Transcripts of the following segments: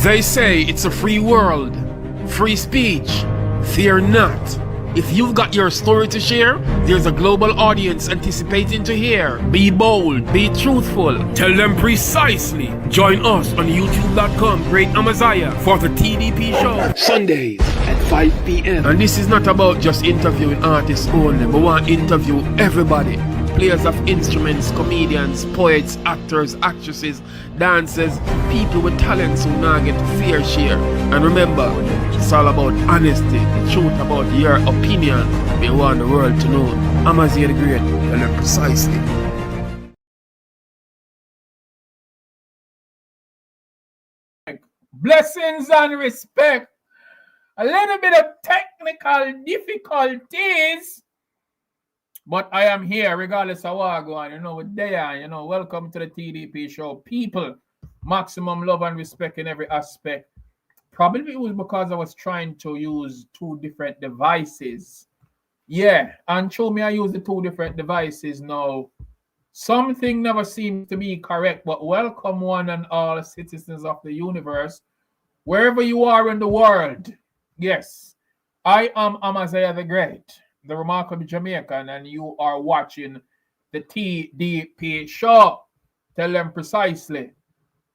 They say it's a free world, free speech. Fear not. If you've got your story to share, there's a global audience anticipating to hear. Be bold, be truthful, tell them precisely. Join us on youtube.com, Great Amaziyah, for the TDP show. Sundays at 5 p.m. And this is not about just interviewing artists only, but we want to interview everybody. Players of instruments, comedians, poets, actors, actresses, dancers, people with talents who now get fair share. And remember, it's all about honesty, the truth about your opinion. We want the world to know. Amaziyah the Great, and then precisely. Blessings and respect. A little bit of technical difficulties, but I am here regardless of what I go on. With Dayan, welcome to the TDP show. People, maximum love and respect in every aspect. Probably it was because I was trying to use two different devices. Yeah, and show me I use the two different devices now. Something never seems to be correct, but welcome one and all citizens of the universe, wherever you are in the world. Yes, I am Amaziyah the Great, the remarkable Jamaican, and you are watching the TDP show. Tell them precisely.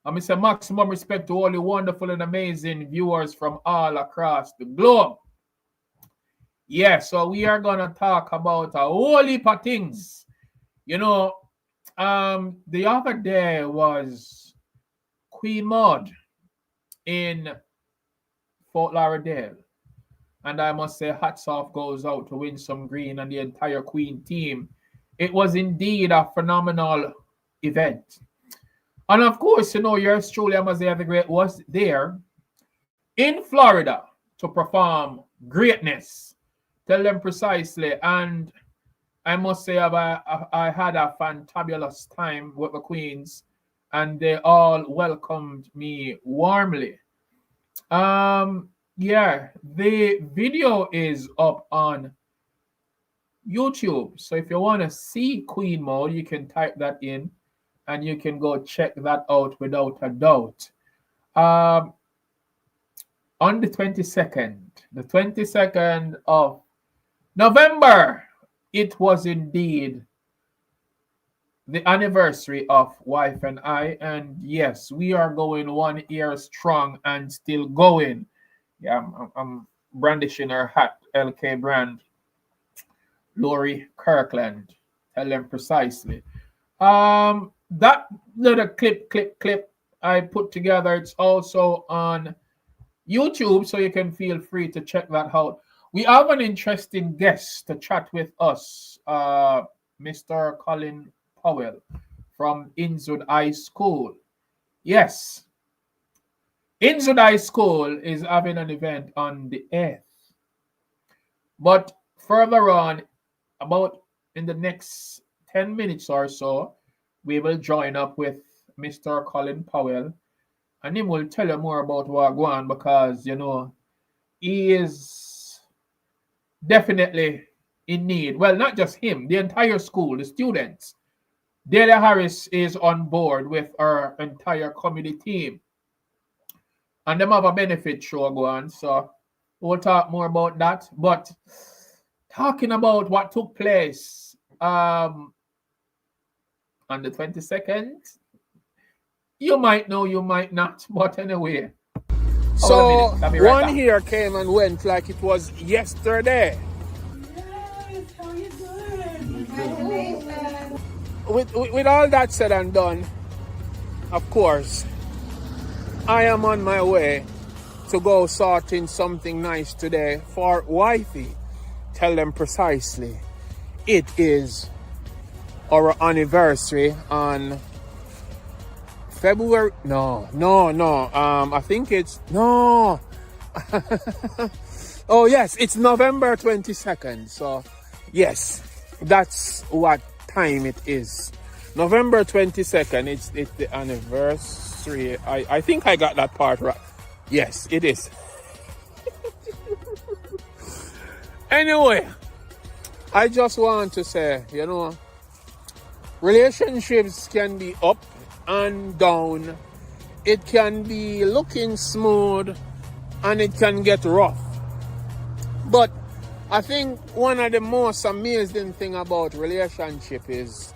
I say maximum respect to all the wonderful and amazing viewers from all across the globe. Yeah, so we are going to talk about a whole heap of things. The other day was Queen Maud in Fort Lauderdale. And I must say, hats off goes out to Winsome Green and the entire Queen team. It was indeed a phenomenal event. And of course, yours truly, Amaziyah the Great, was there in Florida to perform greatness. Tell them precisely. And I must say, I had a fantabulous time with the Queens, and they all welcomed me warmly. Yeah, the video is up on YouTube. So if you want to see Queen Maud, you can type that in and you can go check that out without a doubt. On the 22nd of November, it was indeed the anniversary of Wife and I. And yes, we are going 1 year strong and still going. Yeah, I'm brandishing her hat, LK brand, Lori Kirkland. Tell them precisely. That little clip I put together, it's also on YouTube, so you can feel free to check that out. We have an interesting guest to chat with us, Mr. Colin Powell from Inwood High School. Yes. Inwood High School is having an event on the 8th. But further on, about in the next 10 minutes or so, we will join up with Mr. Colin Powell, and he will tell you more about what going on, because, he is definitely in need. Well, not just him, the entire school, the students. Delia Harris is on board with our entire comedy team. And them have a benefit show go on, so we'll talk more about that. But talking about what took place on the 22nd, you might know, you might not, but anyway. So one here came and went like it was yesterday. Yes, how you doing? Congratulations. With all that said and done, of course, I am on my way to go sorting something nice today for wifey. Tell them precisely. It is our anniversary on February. No. I think it's no. Oh yes, it's November 22nd. So yes, that's what time it is. November 22nd. It's the anniversary. I think I got that part right. Yes, it is. Anyway, I just want to say, relationships can be up and down it can be looking smooth and it can get rough. But I think one of the most amazing thing about relationship is,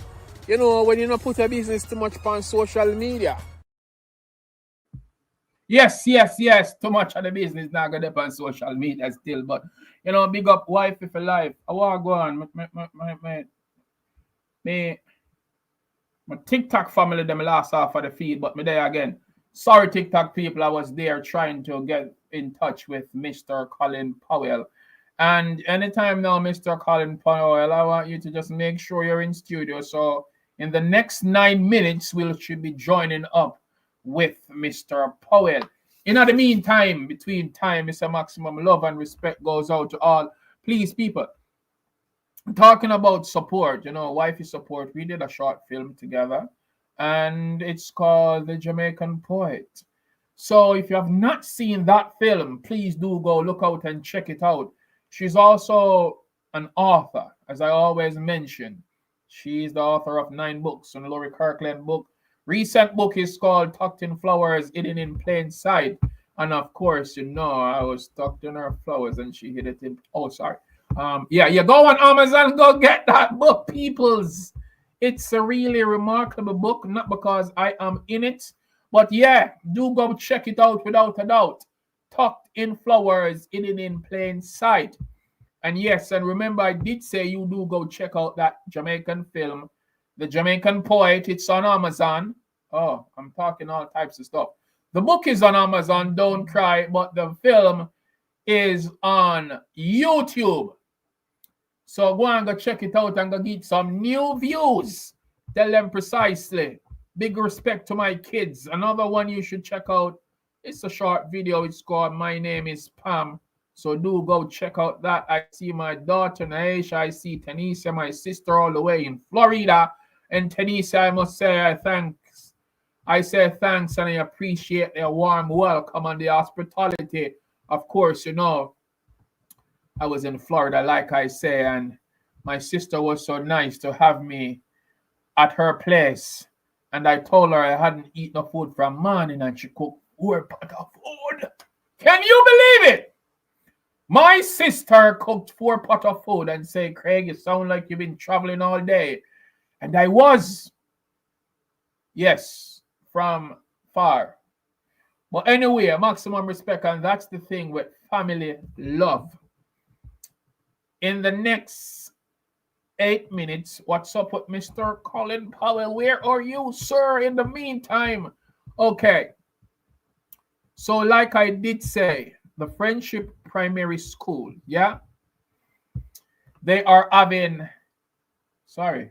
when you don't put a business too much on social media. Yes. Too much of the business now go up on social media still, but big up wife for life. I want to go on. My TikTok family them last half of the feed, but me there again. Sorry, TikTok people, I was there trying to get in touch with Mr. Colin Powell. And anytime now, Mr. Colin Powell, I want you to just make sure you're in studio. So in the next 9 minutes, we should be joining up with Mr. Powell. In the meantime, between time, Mr. Maximum love and respect goes out to all. Please, people, talking about support, wifey support, we did a short film together, and it's called The Jamaican Poet. So if you have not seen that film, please do go look out and check it out. She's also an author, as I always mention. She's the author of 9 books on the Laurie Kirkland book. Recent book is called Tucked in Flowers, Hidden in Plain Sight. And of course, I was tucked in her flowers and she hid it in. Oh, sorry. You go on Amazon, go get that book, peoples. It's a really remarkable book, not because I am in it, but do go check it out without a doubt. Tucked in Flowers, Hidden in Plain Sight. And yes, and remember, I did say you do go check out that Jamaican film, The Jamaican Poet. It's on Amazon. Oh, I'm talking all types of stuff. The book is on Amazon, don't cry, but the film is on YouTube. So go and go check it out and go get some new views. Tell them precisely. Big respect to my kids. Another one you should check out. It's a short video. It's called My Name is Pam. So do go check out that. I see my daughter Naisha. I see Tanisha, my sister, all the way in Florida. And Tanisha, I must say I say thanks and I appreciate their warm welcome and the hospitality. Of course, I was in Florida, like I say, and my sister was so nice to have me at her place. And I told her I hadn't eaten no food from morning, and she cooked 4 pots of food. Can you believe it? My sister cooked 4 pots of food and say, Craig, you sound like you've been traveling all day. And I was. Yes, from far. But anyway, maximum respect, and that's the thing with family love. In the next 8 minutes, what's up with Mr. Colin Powell? Where are you, sir, in the meantime? Okay. So like I did say, the Friendship Primary School, they are having, sorry,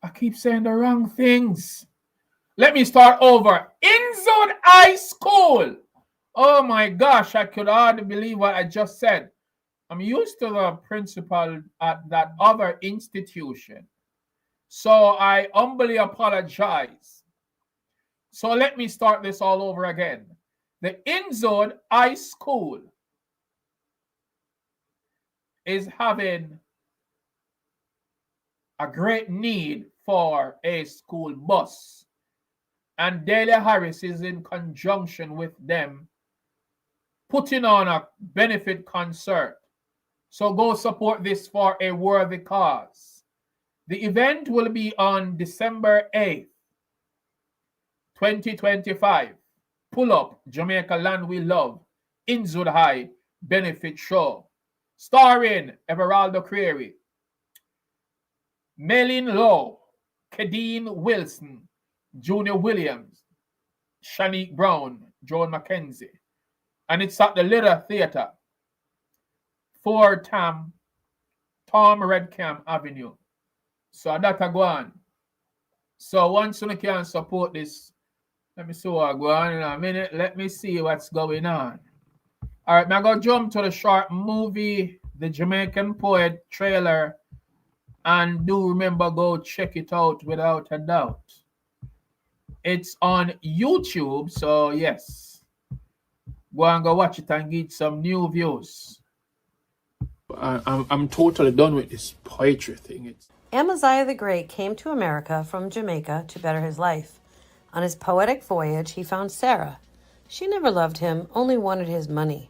I keep saying the wrong things. Let me start over. Inzod High School. Oh my gosh, I could hardly believe what I just said. I'm used to the principal at that other institution. So I humbly apologize. So let me start this all over again. The Inzod High School is having a great need for a school bus. And Daly Harris is in conjunction with them putting on a benefit concert. So go support this for a worthy cause. The event will be on December 8th, 2025. Pull Up Jamaica Land We Love, Inzud High Benefit Show. Starring Everaldo Creary, Melin Lowe, Kadeen Wilson, Junior Williams, Shanique Brown, Joan McKenzie. And it's at the Little Theatre, 4 Tom Redcam Avenue. So that's a go on. So once you can support this, let me see what go on in a minute. Let me see what's going on. All right, now I'm going to jump to the short movie, The Jamaican Poet trailer. And do remember, go check it out without a doubt. It's on YouTube, so yes. Go and go watch it and get some new views. I'm totally done with this poetry thing. Amaziyah the Great came to America from Jamaica to better his life. On his poetic voyage, he found Sarah. She never loved him, only wanted his money.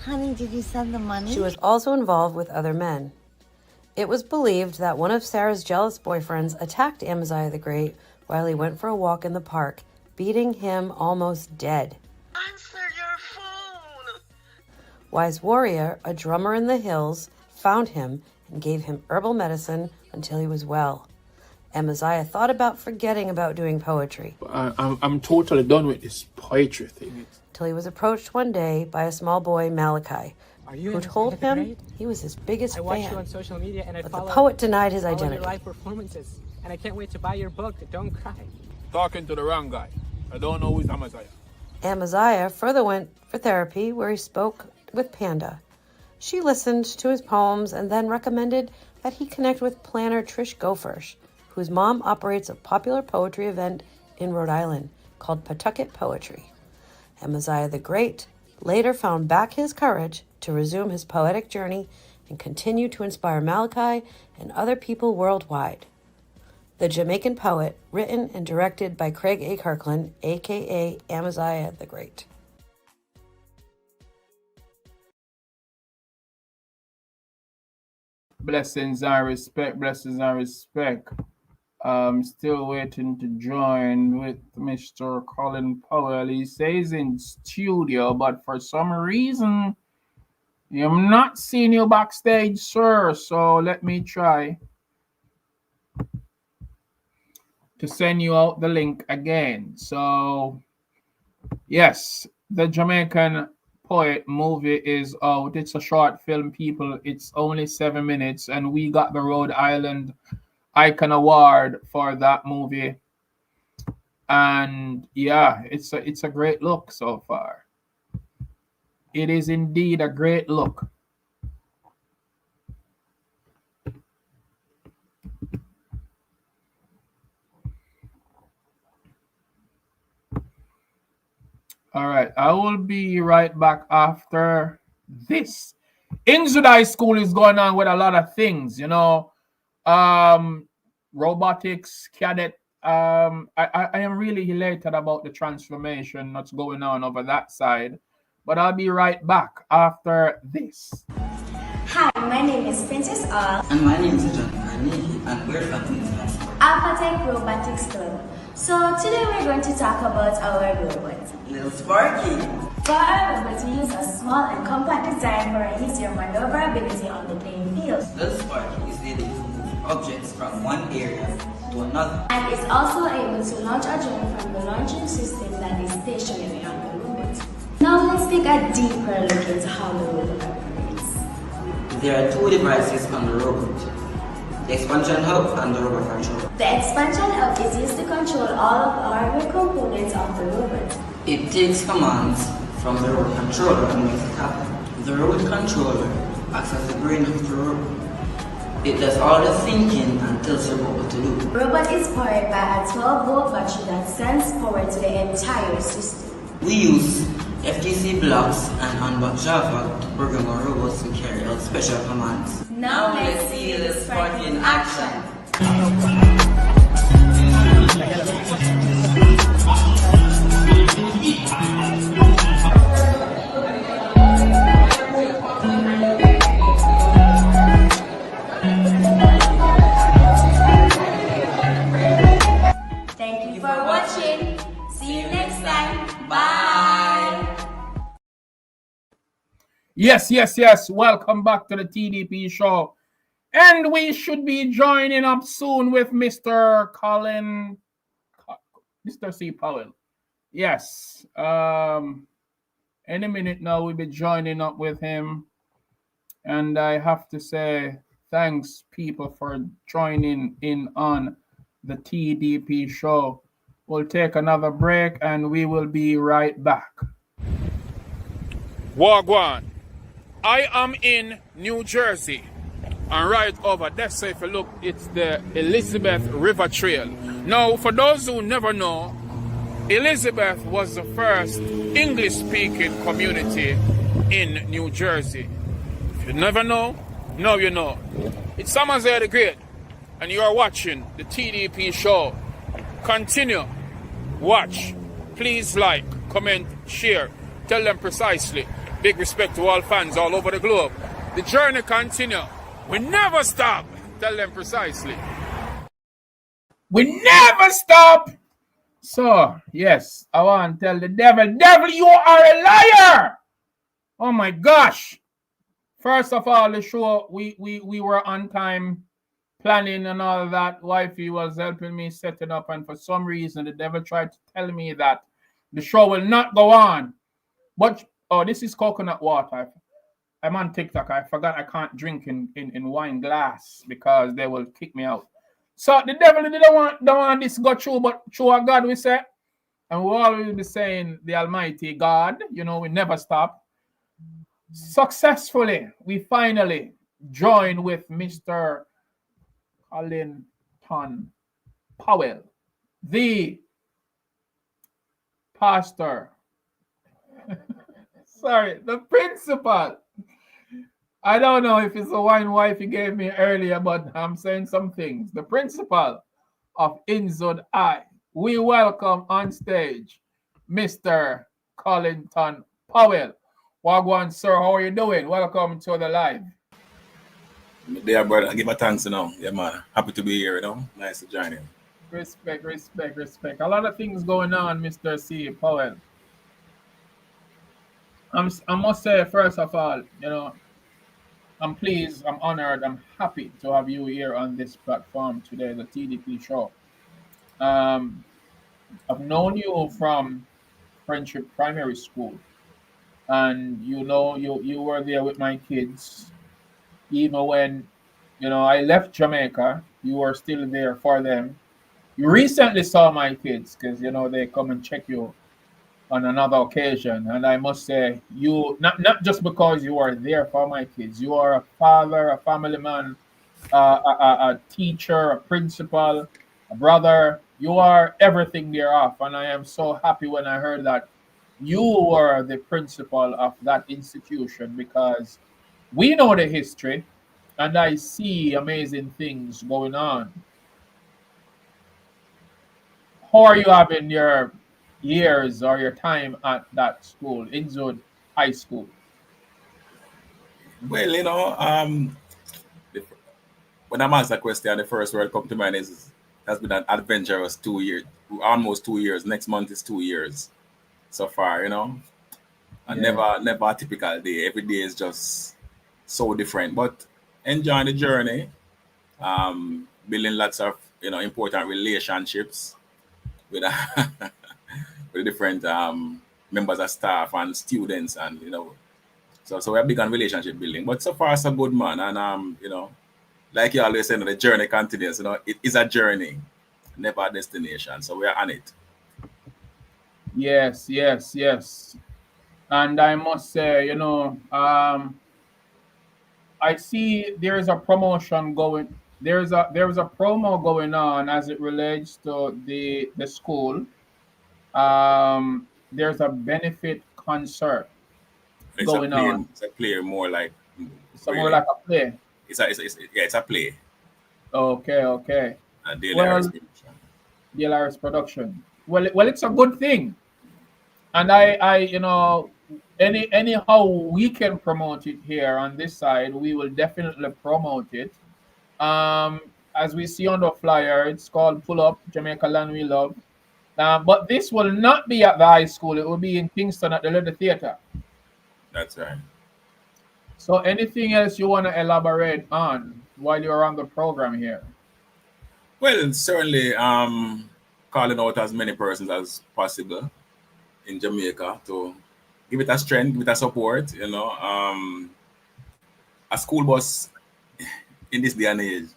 Honey, did you send the money? She was also involved with other men. It was believed that one of Sarah's jealous boyfriends attacked Amaziyah the Great while he went for a walk in the park, beating him almost dead. Answer your phone! Wise Warrior, a drummer in the hills, found him and gave him herbal medicine until he was well. Amaziyah thought about forgetting about doing poetry. I'm totally done with this poetry thing. Till he was approached one day by a small boy, Malachi, who told him great? he was his biggest I watch you fan. on social media and I But the follow poet denied his all identity. your live performances, and I can't wait to buy your book. Don't cry. Talking to the wrong guy. I don't know who's Amaziyah. Amaziyah further went for therapy, where he spoke with Panda. She listened to his poems and then recommended that he connect with planner Trish Gophersh, whose mom operates a popular poetry event in Rhode Island called Pawtucket Poetry. Amaziyah the Great later found back his courage to resume his poetic journey and continue to inspire Malachi and other people worldwide. The Jamaican poet, written and directed by Craig A. Kirkland, a.k.a. Amaziyah the Great. Blessings and respect, blessings and respect. Still waiting to join with Mr. Colin Powell. He says in studio, but for some reason, I'm not seeing you backstage, sir. So let me try to send you out the link again. So, yes, the Jamaican Poet movie is out. It's a short film, people. It's only 7 minutes, and we got the Rhode Island Icon Award for that movie. And yeah, it's a great look so far. It is indeed a great look. All right, I will be right back after this. Inwood High School is going on with a lot of things, robotics, cadet. I am really elated about the transformation that's going on over that side, but I'll be right back after this. Hi, my name is Princess All. And my name is John Carnegie, and we're from Alphatech Robotics Club. So today we're going to talk about our robot. Little Sparky. For our robot, we use a small and compact design for easier maneuverability on the playing field. Little Sparky is able to move objects from one area to another. And is also able to launch a drone from the launching system that is stationary on the robot. Now let's take a deeper look into how the robot operates. There are two devices on the robot: the expansion hub and the robot controller. The expansion hub is used to control all of the hardware components of the robot. It takes commands from the robot controller and makes it happen. The robot controller acts as the brain of the robot. It does all the thinking and tells the robot what to do. The robot is powered by a 12-volt battery that sends power to the entire system. We use FTC blocks and Unbox Java to program our robots to carry out special commands. Now let's see the Sparky in action. Thank you for watching. See you next time. Bye. Yes. Welcome back to the TDP show. And we should be joining up soon with Mr. C. Powell. Yes. Any minute now we'll be joining up with him. And I have to say thanks, people, for joining in on the TDP show. We'll take another break and we will be right back. Wagwan. I am in New Jersey. And right over there, so if you look, it's the Elizabeth River Trail. Now, for those who never know, Elizabeth was the first English-speaking community in New Jersey. If you never know, now you know. It's Amaziyah the Great, and you are watching the TDP show. Continue watch. Please like, comment, share. Tell them precisely. Big respect to all fans all over the globe. The journey continue. We never stop. Tell them precisely. We never stop. So, yes, I want to tell the devil, you are a liar. Oh my gosh. First of all, the show, we were on time planning and all that. Wifey was helping me set it up, and for some reason, the devil tried to tell me that the show will not go on. But, oh, this is coconut water. I'm on TikTok. I forgot I can't drink in wine glass because they will kick me out. So the devil don't want this go through, but through our God we say. And we always be saying the Almighty God, we never stop. Successfully, we finally joined with Mr. Collington Powell, the pastor. Sorry, the principal. I don't know if it's the wine wife he gave me earlier, but I'm saying some things. The principal of Inzod I. We welcome on stage Mr. Collington Powell. Wagwan, sir, how are you doing? Welcome to the live. Dear brother, I give a thanks, Yeah, man. Happy to be here, Nice to join you. Respect. A lot of things going on, Mr. C. Powell. I must say, first of all, I'm pleased, I'm honored, I'm happy to have you here on this platform today, the TDP show. I've known you from Friendship Primary School, and you were there with my kids. Even when, I left Jamaica, you were still there for them. You recently saw my kids because, they come and check you on another occasion, and I must say, you not just because you are there for my kids, you are a father, a family man, a teacher, a principal, a brother. You are everything thereof, and I am so happy when I heard that you were the principal of that institution, because we know the history, and I see amazing things going on. How are you having your years or your time at that school, Inzod High School? Well, when I'm asked that question, the first word come to mind is has been an adventurous 2 years, almost 2 years. Next month is 2 years so far, And Yeah. never a typical day. Every day is just so different. But enjoying the journey, building lots of important relationships with with different members of staff and students, and so we're big on relationship building. But so far so good, man. And like you always say, the journey continues. It is a journey, never a destination. So we're on it. Yes. And I must say, I see there's a promotion going. There's a promo going on as it relates to the school. There's a benefit concert It's a going play. on. It's a play more like It's more really. like a play. It's a play. Okay. A daily Well, production. DLR's production. Well, it's a good thing, and anyhow we can promote it here on this side, we will definitely promote it. Um, as we see on the flyer, it's called Pull Up Jamaica Land We Love. But this will not be at the high school. It will be in Kingston at the Little Theater. That's right. So, anything else you want to elaborate on while you're on the program here? Well, certainly calling out as many persons as possible in Jamaica to give it a strength, give it a support. A school bus in this day and age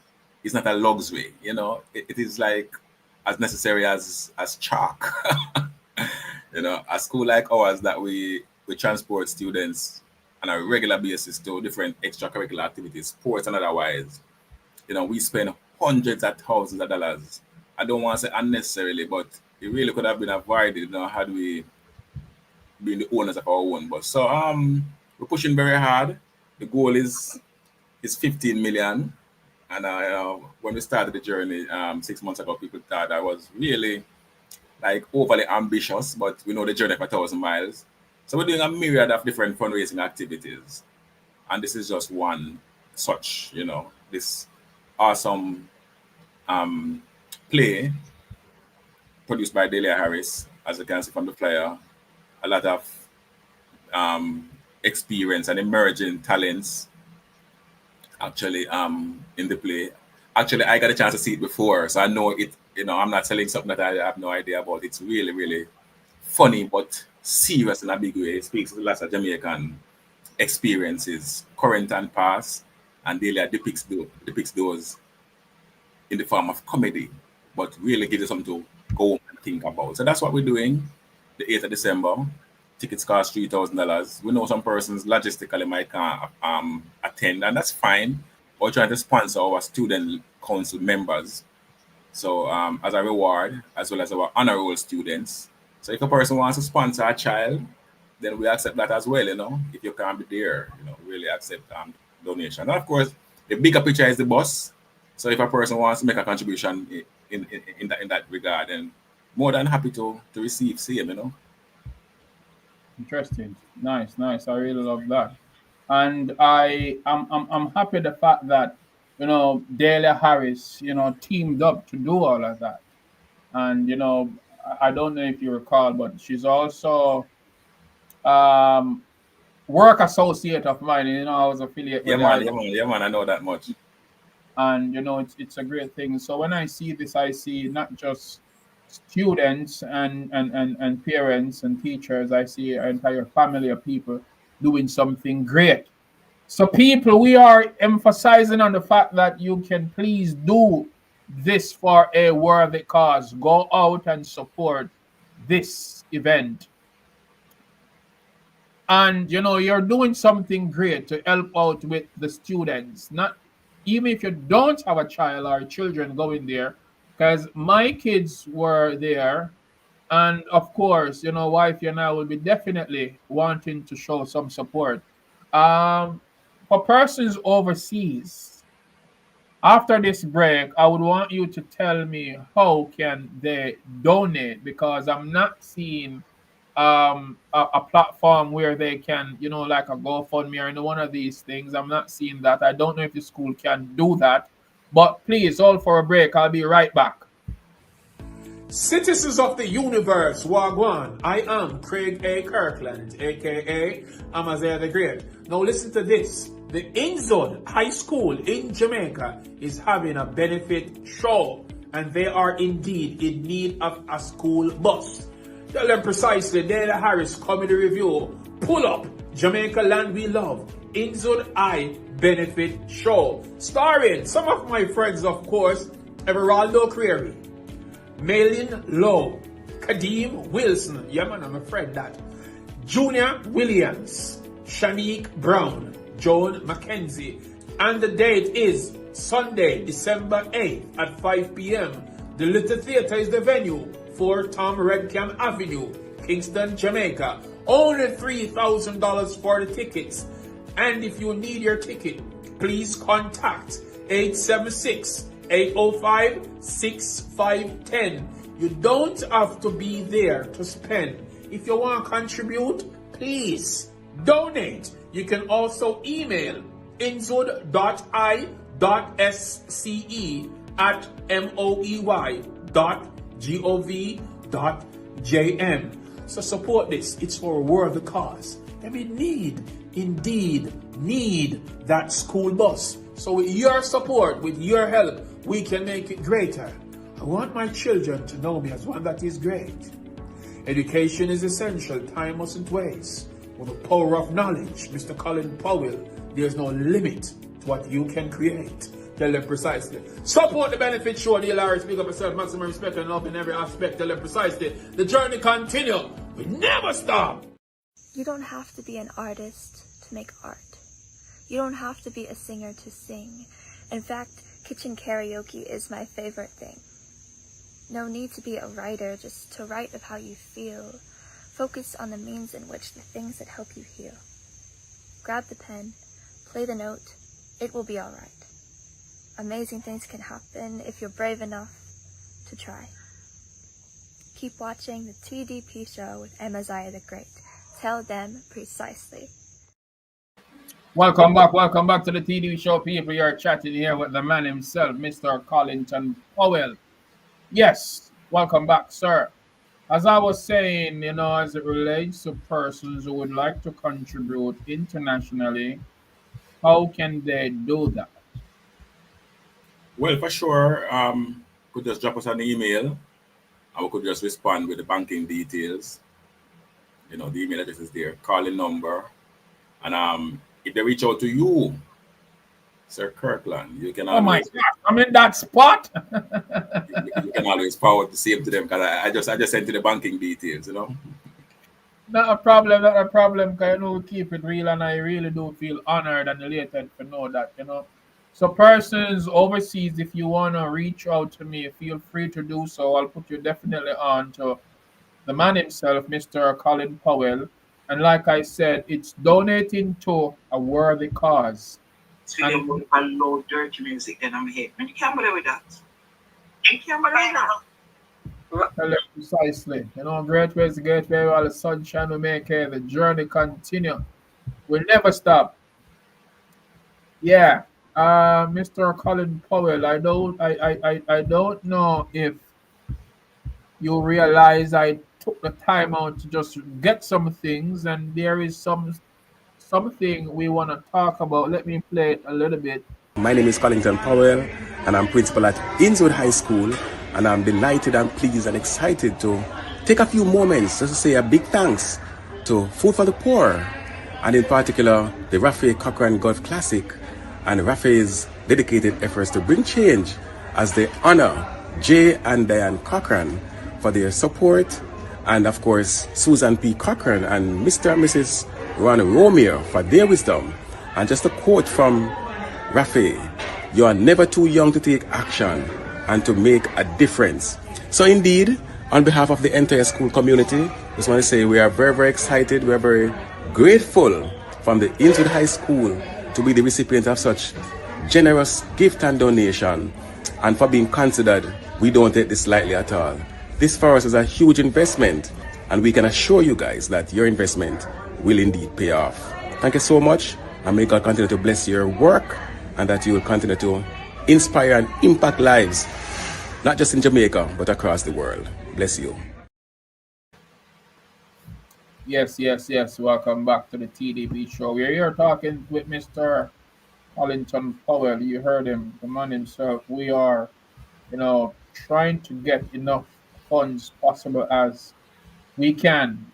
is not a luxury. It is like as necessary as chalk. A school like ours that we transport students on a regular basis to different extracurricular activities, sports and otherwise. We spend hundreds of thousands of dollars. I don't want to say unnecessarily, but it really could have been avoided, had we been the owners of our own bus. So we're pushing very hard. The goal is 15 million. And when we started the journey 6 months ago, people thought I was really like overly ambitious, but we know the journey of 1,000 miles. So we're doing a myriad of different fundraising activities, and this is just one such. This awesome play produced by Delia Harris, as you can see from the flyer. A lot of experience and emerging talents actually in the play. Actually, I got a chance to see it before, so I know it. I'm not selling something that I have no idea about. It's really, really funny, but serious in a big way. It speaks to lots of Jamaican experiences, current and past, and Delia depicts those in the form of comedy, but really gives you something to go and think about. So that's what we're doing. The 8th of December. Tickets cost $3,000. We know some persons logistically might can't attend, and that's fine. We're trying to sponsor our student council members. So as a reward, as well as our honor roll students. So if a person wants to sponsor a child, then we accept that as well, If you can't be there, really accept donation. And of course, the bigger picture is the bus. So if a person wants to make a contribution in that regard, then more than happy to receive same. Interesting. Nice. I really love that. And I'm happy the fact that, Delia Harris, teamed up to do all of that. And, I don't know if you recall, but she's also work associate of mine. I was affiliate Yeah, with man, her. yeah, man, I know that much. And it's a great thing. So when I see this, I see not just students and parents and teachers. I see an entire family of people doing something great. So people, we are emphasizing on the fact that you can please do this for a worthy cause. Go out and support this event. And you're doing something great to help out with the students. Not even if you don't have a child or children going there, because my kids were there, and of course, wife and I will be definitely wanting to show some support. For persons overseas, after this break, I would want you to tell me how can they donate, because I'm not seeing a platform where they can, like a GoFundMe or one of these things. I'm not seeing that. I don't know if the school can do that. But please, all for a break. I'll be right back. Citizens of the universe, Wagwan, I am Craig A. Kirkland, aka Amaziyah the Great. Now listen to this. The Inzod High School in Jamaica is having a benefit show, and they are indeed in need of a school bus. Tell them precisely, Delia Harris Comedy Review, pull up, Jamaica Land We Love, Inzod I Benefit Show, starring some of my friends, of course, Everaldo Creary, Malin Lowe, Kadeem Wilson, yeah man, I'm afraid that, Junior Williams, Shanique Brown, Joan Mackenzie, and the date is Sunday, December 8th at 5 p.m. The Little Theatre is the venue, 4 Tom Redcam Avenue, Kingston, Jamaica. Only $3,000 for the tickets. And if you need your ticket, please contact 876-805-6510. You don't have to be there to spend. If you want to contribute, please donate. You can also email inzod.i.scE@moey.gov.jm. So support this. It's for a worthy cause. And we indeed need that school bus. So with your support, with your help, we can make it greater. I want my children to know me as one that is great. Education is essential. Time mustn't waste. With the power of knowledge, Mr. Colin Powell, there's no limit to what you can create. Tell them precisely. Support the benefit show. The Larry speak up yourself, maximum respect and love in every aspect. Tell them precisely. The journey continue. We never stop. You don't have to be an artist to make art. You don't have to be a singer to sing. In fact, kitchen karaoke is my favorite thing. No need to be a writer just to write of how you feel. Focus on the means in which the things that help you heal. Grab the pen, play the note, it will be alright. Amazing things can happen if you're brave enough to try. Keep watching the TDP show with Amaziyah the Great. Tell them precisely. Welcome back to the TD show, people. You're chatting here with the man himself, Mr. Collington Powell. Yes, welcome back, sir. As I was saying, as it relates to persons who would like to contribute internationally, how can they do that? Well, for sure, could just drop us an email and we could just respond with the banking details. The email address is there, calling number. And if they reach out to you, Sir Kirkland, you can Oh my always God, I'm in that spot. you can always forward the same to them because I just sent you the banking details, Not a problem, not a problem, because we keep it real, and I really do feel honored and elated to know that. So, persons overseas, if you want to reach out to me, feel free to do so. I'll put you definitely on to the man himself, Mr. Colin Powell. And like I said, it's donating to a worthy cause. So they will allow dirty music, then I'm here. And you can't believe that. You can't believe that. Precisely. Great ways to get where all the sunshine will make it. The journey continue. We'll never stop. Yeah. Mr. Colin Powell, I don't know if you realize I took the time out to just get some things, and there is something we want to talk about. Let me play it a little bit. My name is Collington Powell, and I'm principal at Innswood High School, and I'm delighted and pleased and excited to take a few moments just to say a big thanks to Food for the Poor, and in particular the Rafael Cochran Golf Classic and Rafael's dedicated efforts to bring change, as they honor Jay and Diane Cochran for their support, and of course Susan P. Cochran and Mr. and Mrs. Ron Romeo for their wisdom. And just a quote from Rafael: "You are never too young to take action and to make a difference." So indeed, on behalf of the entire school community, I just want to say we are very, very excited. We are very grateful from the Innswood High School to be the recipient of such generous gift and donation, and for being considered. We don't take this lightly at all. This for us is a huge investment, and we can assure you guys that your investment will indeed pay off. Thank you so much, and may God continue to bless your work, and that you will continue to inspire and impact lives, not just in Jamaica, but across the world. Bless you. Yes. Welcome back to the TDP show. We're here talking with Mr. Collington Powell. You heard him, the man himself. We are, trying to get enough funds possible as we can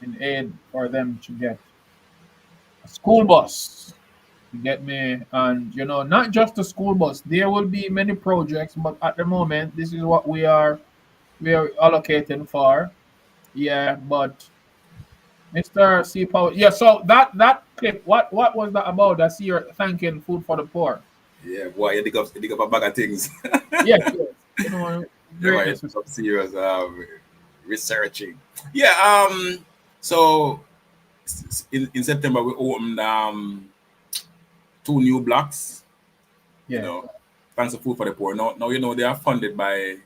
in aid for them to get a school bus. You get me? And not just a school bus. There will be many projects, but at the moment, this is what we are allocating for. Yeah, but Mr. C. Powell. Yeah, so that clip, what was that about? I see you're thanking Food for the Poor. Yeah, boy, you dig up a bag of things. Yes. There some serious researching. Yeah, so in September we opened 2 new blocks. Yeah. Thanks to Food for the Poor. Now they are funded by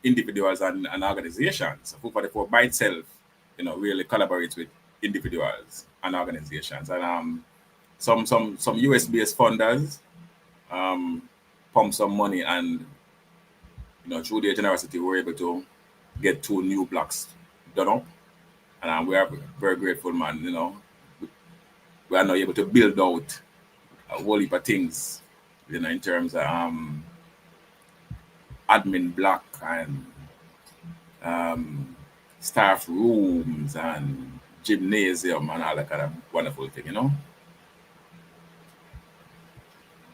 individuals and organizations. So Food for the Poor by itself, really collaborates with individuals and organizations. And some US-based funders pump some money, and through their generosity, we're able to get 2 new blocks done up, and we are very grateful, man. We are now able to build out a whole heap of things, in terms of admin block and staff rooms and gymnasium and all that kind of wonderful thing,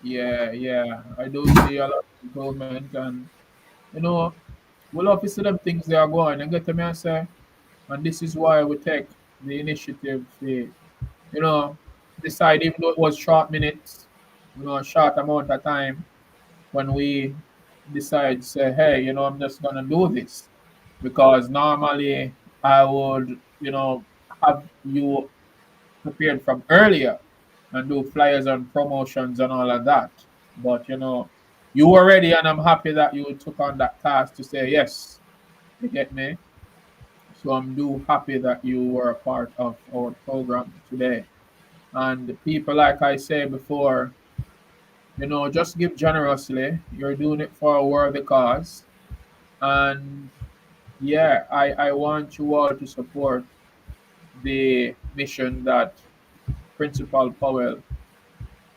Yeah. I do see a lot of improvement, and we love to see them things they are going. And get to me and say, and this is why we take the initiative to, decide, even though it was short minutes, a short amount of time, when we decide, say, hey, I'm just gonna do this, because normally I would, have you prepared from earlier and do flyers and promotions and all of that. But you were ready, and I'm happy that you took on that task to say, yes, You get me? So I'm do happy that you were a part of our program today. And people, like I said before, just give generously. You're doing it for a worthy cause. And yeah, I want you all to support the mission that Principal Powell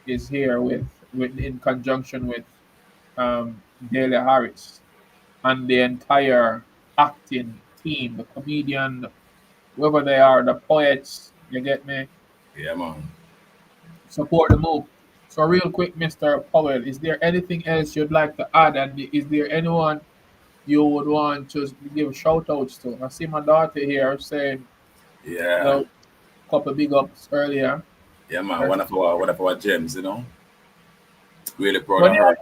is here with in conjunction with Daly Harris and the entire acting team, the comedian, whoever they are, the poets, you get me? Yeah, man. Support the move. So real quick, Mr. Powell, is there anything else you'd like to add? And is there anyone you would want to give shout outs to? I see my daughter here saying, Yeah. couple big ups earlier. Yeah, man. One of our gems, Really proud But of her,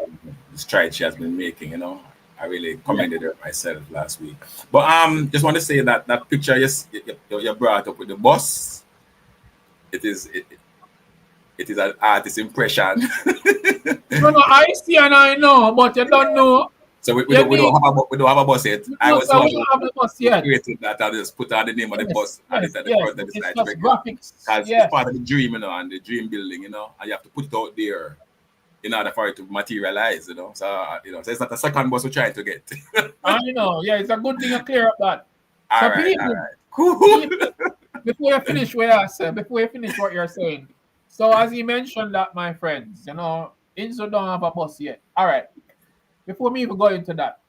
the stride she has been making, I really commended her myself last week. But just want to say that picture you brought up with the bus, it is an artist impression. no, I see and I know, but you don't know. So we don't have a bus yet. I was so we don't have the bus yet. created that. I just put on the name of the bus and it's at the front of the site. It's graphics. Because it's part of the dream, and the dream building, and you have to put it out there in order for it to materialize, So, so it's not a second bus we're trying to get. I know, yeah, it's a good thing to clear up that. All right. Cool. Before you finish what you're saying. So as you mentioned that, my friends, Inzo don't have a bus yet. All right. Before me even go into that.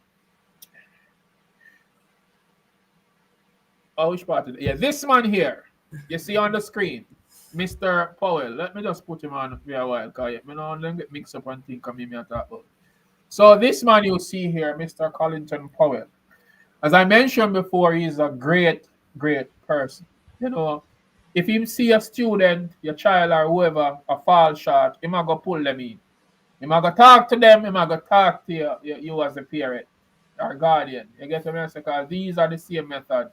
Oh, which part of it? Yeah, this man here, you see on the screen, Mr. Powell. Let me just put him on for a while, because I don't get mixed up and think of me talk about. So this man you see here, Mr. Collington Powell, as I mentioned before, he's a great, great person. If you see a student, your child or whoever, a fall short, he might go pull them in. He might go talk to them, he might go talk to you as a parent or guardian. You get what I'm saying? Because these are the same method.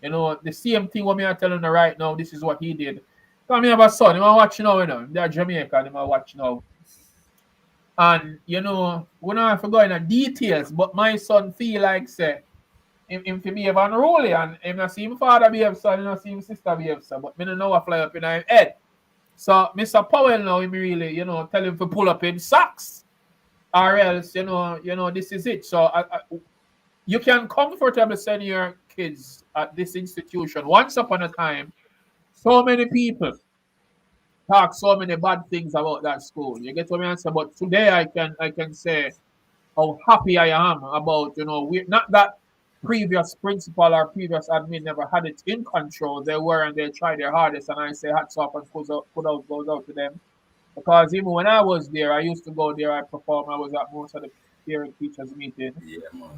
The same thing what me are telling you right now, this is what he did. Because me have a son, he might watch now, They're Jamaican, he might watch now. And, we don't have to go into details, but my son feel like, say, him to behave unruly, and him not see him father behave so, he not see him sister behave so, but me don't know what fly up in his head. So, Mr. Powell now, him really, tell him to pull up his socks, or else, this is it. So, you can comfortably send your kids at this institution. Once upon a time, so many people talk so many bad things about that school. You get what I mean? But today I can say how happy I am about, not that previous principal or previous admin never had it in control. They were, and they tried their hardest, and I say hats off and goes out to them. Because even when I was there, I used to go there, I perform, I was at most of the parent teachers meeting. Yeah, man.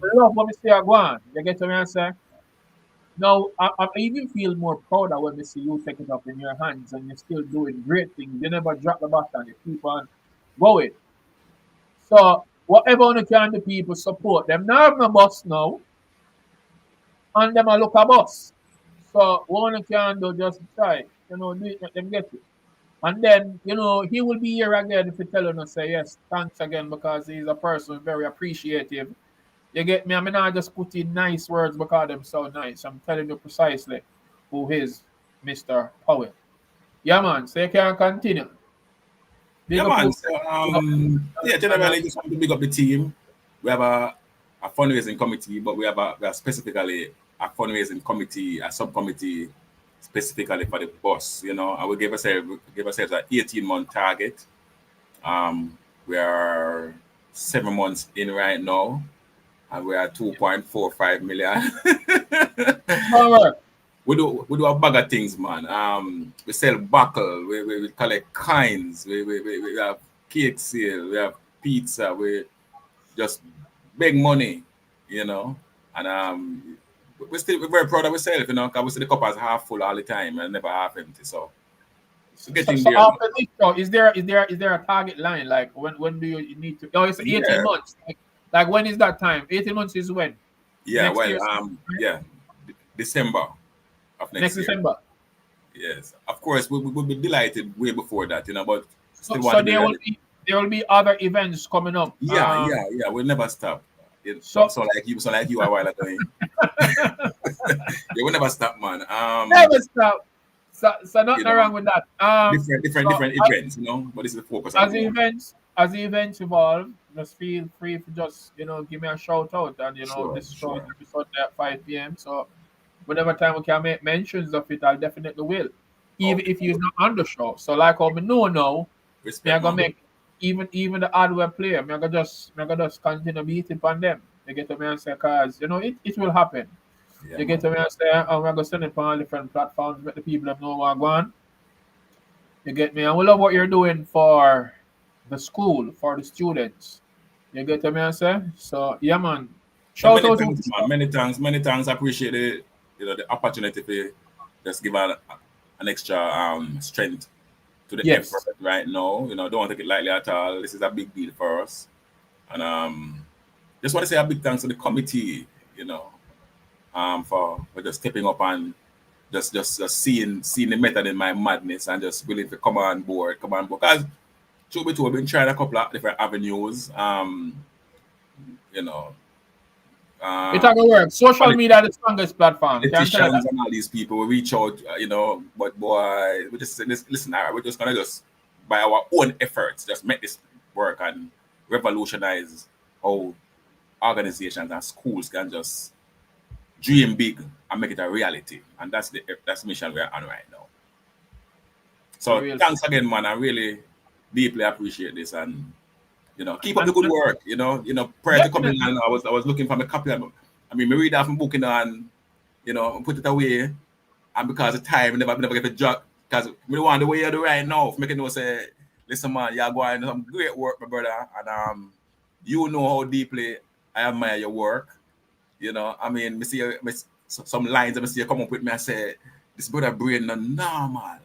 I love what I say I go on. You get what I say? Now, I even feel more prouder when we see you take it up in your hands and you're still doing great things. You never drop the button, you keep on going. So, whatever you can do, people support them. Now have no bus now, and them a look a bus. So, what you can do, just try. Do it, let them get it. And then, he will be here again if you tell him to say yes, thanks again, because he's a person very appreciative. You get me? I mean, I just put in nice words because they're so nice. I'm telling you precisely who is Mr. Powell. Yeah, man. So you can continue. Man. So, generally, just want to big up the team. We have a fundraising committee, but we have specifically a fundraising committee, a subcommittee specifically for the bus. And we give ourselves an 18-month target. We are 7 months in right now. And we are 2.45 million. All right. We do a bag of things, man. We sell buckle, we collect coins, we have cake sale, we have pizza, we just big money, And we're very proud of ourselves, because we see the cup as half full all the time and never half empty. So getting there. After this show, is there a target line? Like when do you need to? Oh, it's 18 months. Like when is that time? 18 months is when? Yeah, December of next year. December. Yes, of course we'll be delighted way before that, but so there will be other events coming up. Yeah, we'll never stop. So like you a while ago. You will never stop, man. Never stop. So nothing you know, wrong with that. different events, you know, but this is the focus at As the the moment. events evolve, just feel free to just give me a shout out, and this show is Sure. every Sunday at 5 p.m. So whenever time we can make mentions of it, I'll definitely will. Even Okay, if you're not on the show. So like how me know now, me I respect, gonna man. make even the hardware player, me I gonna just continue beating on them. You get to me and say, cause it will happen. Yeah, You get man. to me and say, I'm gonna send it on all different platforms, let the people that know what I'm going. You get me? And we love what you're doing for the school, for the students. You get me? I say? So, yeah, man. Yeah, Shout many out to thanks, man. Many thanks. I appreciate the opportunity to just give an extra strength to the effort Yes. right now. Don't take it lightly at all. This is a big deal for us. And just want to say a big thanks to the committee, for just stepping up and just seeing the method in my madness and just willing to come on board. Because truth be told, I've been trying a couple of different avenues. You know, It gonna work. Social polit- media is the strongest platform. Can't tell you that. politicians and all these people will reach out, but boy, we just say, listen, all right, we're just gonna just by our own efforts just make this work and revolutionize how organizations and schools can just dream big and make it a reality. And that's the mission we're on right now. For So real. thanks again, man. I really deeply appreciate this, and keep up the And, good and work. Prior to coming definitely, on, I was looking for my copy. Me read off my book, and put it away. And because of time, never get a job. Because we want the way you do right now. Make it know say, listen, man, you're going to some great work, my brother, and you know how deeply I admire your work. I mean, some lines I see you come up with me and say, this brother brain not normal.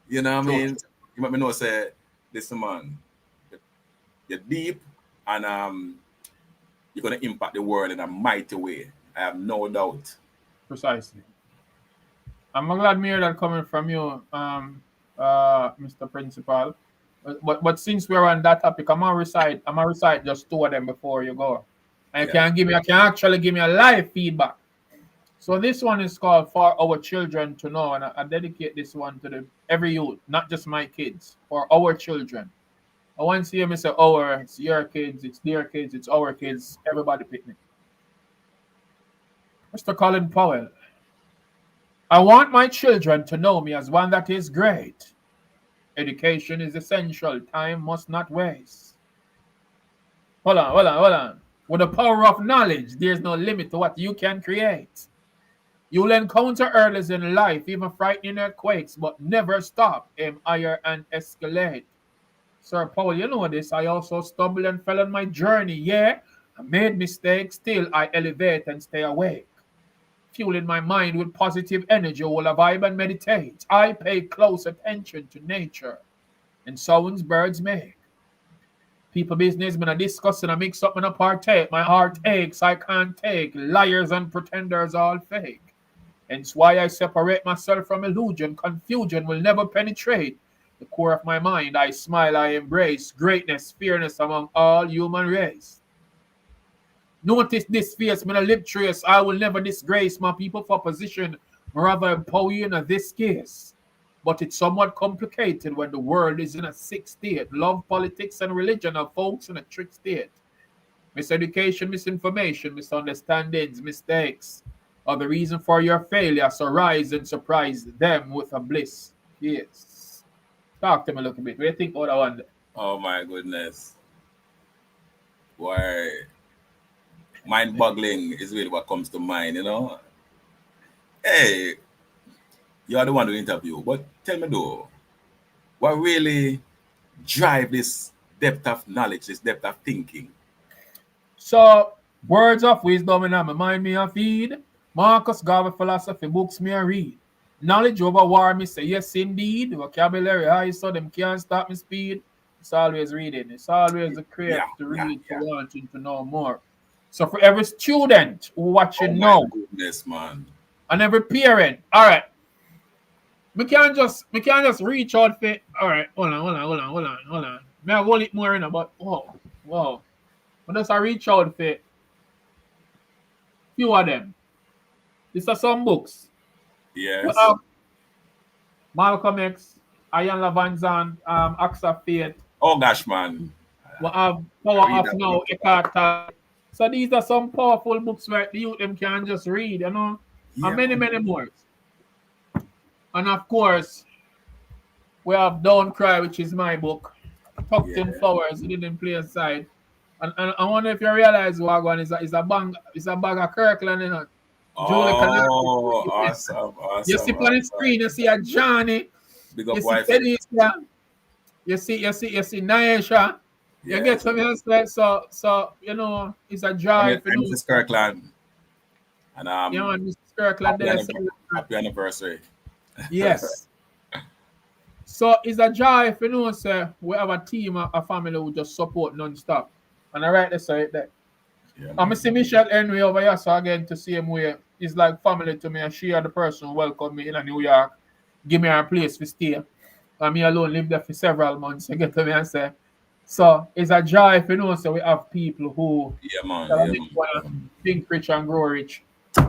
You know what I true. mean? You let me know say, listen, man, you're deep and you're gonna impact the world in a mighty way. I have no doubt. Precisely. I'm glad to hear that coming from you, Mr. Principal. But since we're on that topic, I'm gonna recite just two of them before you go. And Yeah. you can actually give me a live feedback. So this one is called For Our Children to Know, and I dedicate this one to every youth, not just my kids, for our children. I want to see them say our, it's your kids, it's their kids, it's our kids, everybody picnic. Mr. Colin Powell, I want my children to know me as one that is great. Education is essential, time must not waste. Hold on. With the power of knowledge, there's no limit to what you can create. You'll encounter hurdles in life, even frightening earthquakes, but never stop, aim higher and escalate. Sir Paul, you know this. I also stumbled and fell on my journey. Yeah, I made mistakes, still I elevate and stay awake. Fueling my mind with positive energy while I vibe and meditate. I pay close attention to nature and sounds birds make. People business, when I discuss and I mix up and I partake. My heart aches, I can't take. Liars and pretenders all fake. Hence why I separate myself from illusion. Confusion will never penetrate the core of my mind. I smile, I embrace greatness, fairness among all human race. Notice this face, me no lip trace. I will never disgrace my people for position, rather empower you in this case. But it's somewhat complicated when the world is in a sick state. Love, politics, and religion are folks in a trick state. Miseducation, misinformation, misunderstandings, mistakes are the reason for your failure. So rise and surprise them with a bliss. Yes. Talk to me a little bit. What do you think about that one? Oh my goodness. Why mind-boggling is really what comes to mind. Hey, you're the one to interview, but tell me though, what really drive this depth of knowledge, this depth of thinking? So, words of wisdom in my mind me a feed. Marcus Garvey philosophy books me a read. Knowledge over war me say yes indeed. Vocabulary high so them can't stop me speed. It's always reading. It's always a crave to read, to wanting to know more. So for every student who watching Oh my now, goodness, man. and every parent, all right. We can't just reach out for all right. Hold on. May I hold it more in, but whoa. But just I reach out for Few of them. These are some books. We Yes. have Malcolm X, Ian Van Zandt, Acts of Faith. Oh gosh, man. We have Power Read of that Now, book. Eckhart Tolle. So these are some powerful books where the youth them can just read, you know, Yeah, and many, man. many more. And of course, we have Don't Cry, which is my book. Tucked in Yeah. Flowers, it didn't play aside. And I wonder if you realize Wagwan is a bag of Kirkland, you know. Julie Canary. Oh, awesome, You see awesome, on the awesome. screen, you see a Johnny, Big up you see wife. Tanisha, you see Naisha. You get some answer, so you know it's a joy And for you. Mrs. Kirkland. And You know, Mr. Kirkland there. happy anniversary. Yes. So it's a joy for you know, sir. We have a team, a family who just support non-stop. And I write this right there. Yeah, I'm see Michelle Henry over here, so again to see him where it's like family to me, and she are the person who welcomed me in New York, give me a place to stay. And me alone live there for several months. You get to me and say. So it's a joy if you know, so we have people who Yeah, man. want to think rich and grow rich.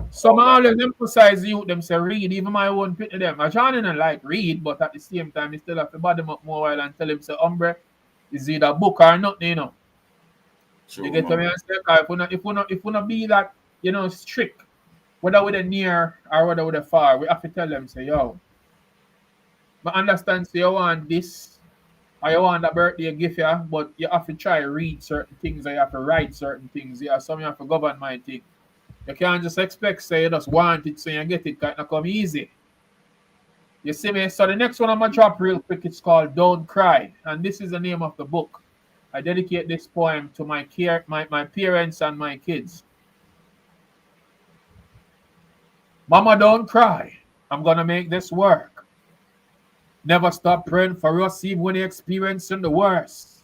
So I always emphasize the youth them say read, even my own pit to them. I try to like read, but at the same time, you still have to body them up more while and tell them say, Umbre, is either book or nothing, you know. True, You get to me man. and say, if we not be that, you know, strict, whether with a near or whether with a far, we have to tell them, say, yo, I understand, say you want this, or you want a birthday gift, yeah, but you have to try read certain things, or you have to write certain things, yeah, some you have to govern my thing. You can't just expect, say, you just want it, so you get it, can't come easy. You see me? So the next one I'm going to drop real quick, it's called Don't Cry, and this is the name of the book. I dedicate this poem to my parents and my kids. Mama, don't cry. I'm going to make this work. Never stop praying for us even when you're experiencing the worst.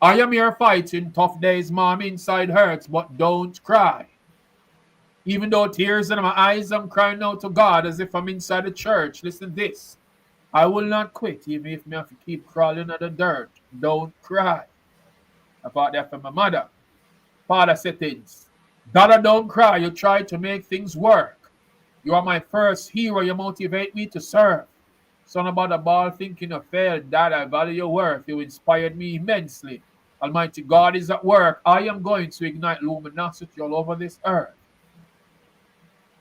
I am here fighting tough days, mom, inside hurts, but don't cry. Even though tears in my eyes, I'm crying out to God as if I'm inside a church. Listen this. I will not quit even if me have to keep crawling at the dirt. Don't cry. I thought that from my mother. Father said things. Daughter, don't cry. You try to make things work. You are my first hero. You motivate me to serve. Son about the ball thinking you failed. Dad, I value your worth. You inspired me immensely. Almighty God is at work. I am going to ignite luminosity all over this earth.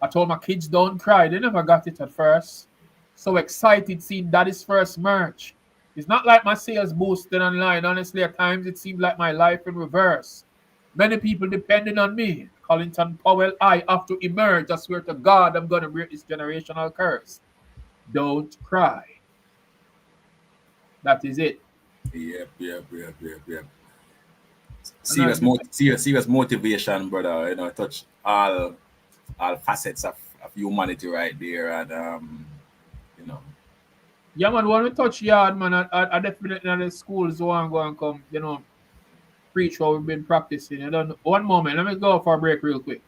I told my kids don't cry. They never got it at first. So excited seeing Daddy's first merch. It's not like my sales boosted online. Honestly, at times it seemed like my life in reverse. Many people depending on me. Collington Powell, I have to emerge. I swear to God, I'm going to break this generational curse. Don't cry. That is it. Yep. Serious motivation, brother. You know, touch all facets of humanity right there, and you know. Yeah, man, when we touch yard, man, I definitely in the schools want to go and come, you know, preach what we've been practicing. I don't know. One moment, let me go for a break real quick.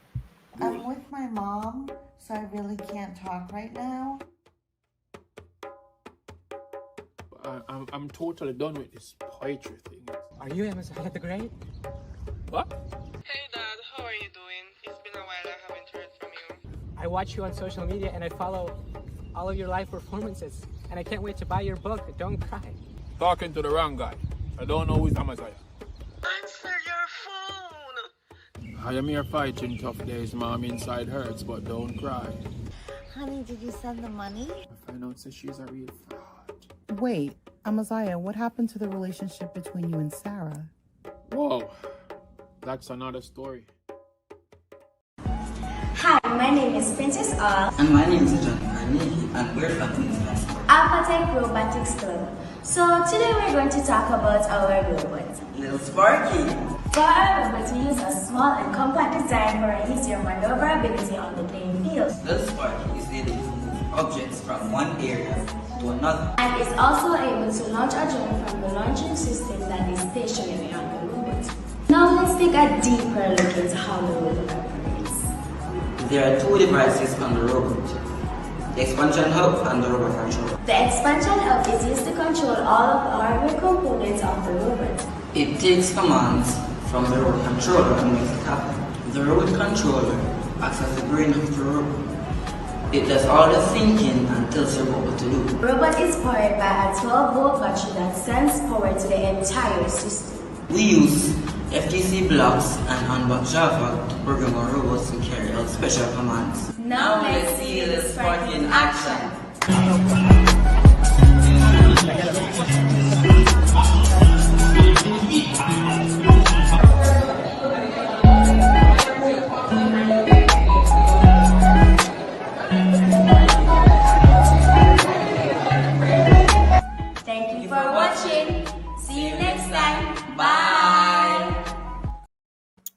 I'm with my mom, so I really can't talk right now. I'm totally done with this poetry thing. Are you Amaziyah the Great? What? Hey Dad, how are you doing? It's been a while, I haven't heard from you. I watch you on social media and I follow all of your live performances. And I can't wait to buy your book, Don't Cry. Talking to the wrong guy. I don't know who's Amaziyah. Answer your phone! I am here fighting tough days, mom, inside hurts, but don't cry. Honey, did you send the money? I find out that she's a real fraud. Wait, Amaziyah, what happened to the relationship between you and Sarah? Whoa, that's another story. Hi, my name is Princess Al. And my name is John Carnegie, and we're from Queensland. Alphatech Robotics Club. So today we're going to talk about our robot. Little Sparky. For our robot, we use a small and compact design for easier maneuverability on the playing field. Little Sparky is able to move objects from one area to another. And is also able to launch a drone from the launching system that is stationary on the robot. Now let's take a deeper look into how the robot operates. There are two devices on the robot. The expansion hub and the robot controller. The expansion hub is used to control all of the hardware components of the robot. It takes commands from the robot controller and makes it happen. The robot controller acts as the brain of the robot. It does all the thinking and tells the robot what to do. Robot is powered by a 12-volt battery that sends power to the entire system. We use FTC blocks and Unbox Java to program our robots to carry out special commands. Now let's see the Spark in action. Thank you for watching. See you next time. Bye.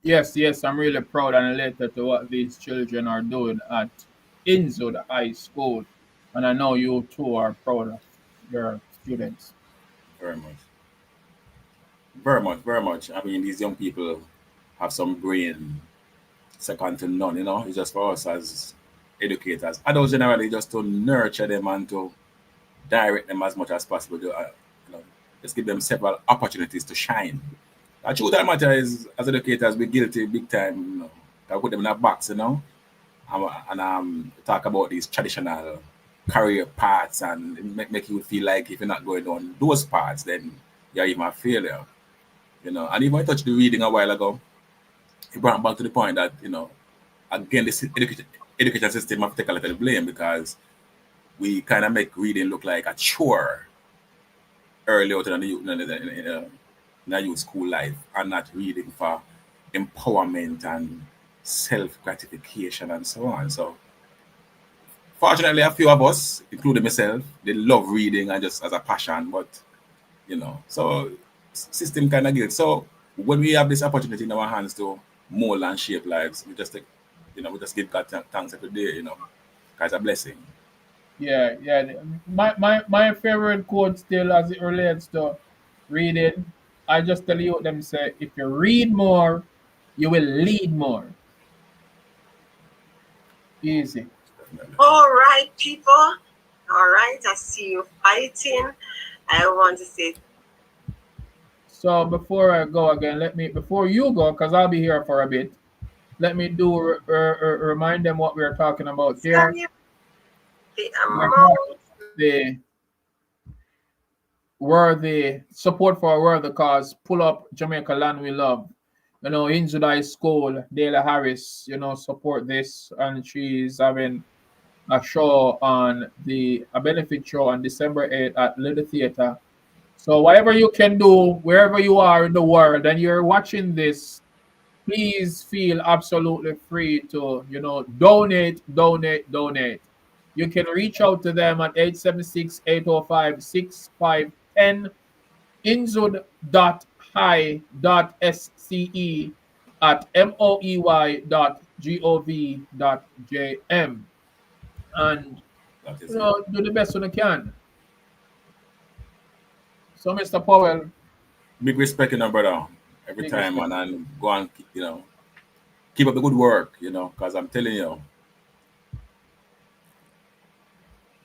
Yes, I'm really proud and elated to what these children are doing at Inwood High School. And I know you too are proud of your students. Very much. Very much, very much. I mean, these young people have some brain second to none, you know. It's just for us as educators. Adults generally just to nurture them and to direct them as much as possible. To, you know, just give them several opportunities to shine. The truth of the matter is, as educators, we're guilty big time, you know. I put them in a box, you know, and talk about these traditional career paths and make you feel like if you're not going on those paths, then you're even a failure, you know. And even I touched the reading a while ago, it brought back to the point that, you know, again, this education system have to take a little blame because we kind of make reading look like a chore early out in the youth school life and not reading for empowerment and self-gratification and so on. So fortunately, a few of us, including myself, they love reading and just as a passion, but, you know, so system kind of guilt. So when we have this opportunity in our hands to mold and shape lives, we just take, you know, we just give God thanks every day, you know, because it's a blessing. Yeah. My favorite quote still as it relates to reading, I just tell you them say, if you read more, you will lead more. Easy. All right, people. All right, I see you fighting. I want to say So before I go again, before you go, because I'll be here for a bit, let me remind them what we are talking about here. the amount. The worthy support for a worthy cause. Pull up Jamaica Land We Love. You know, Inwood High School, Dayla Harris, you know, support this, and she's having a show on a benefit show on December 8th at Little Theater. So whatever you can do, wherever you are in the world, and you're watching this, please feel absolutely free to, you know, donate. You can reach out to them at 876-805-6510, inzud.high.sce at moey.gov.jm. And, you know, do the best when you can. So, Mr. Powell. Big respect, you know, brother. Every time, and go and, you know, keep up the good work, you know, because I'm telling you,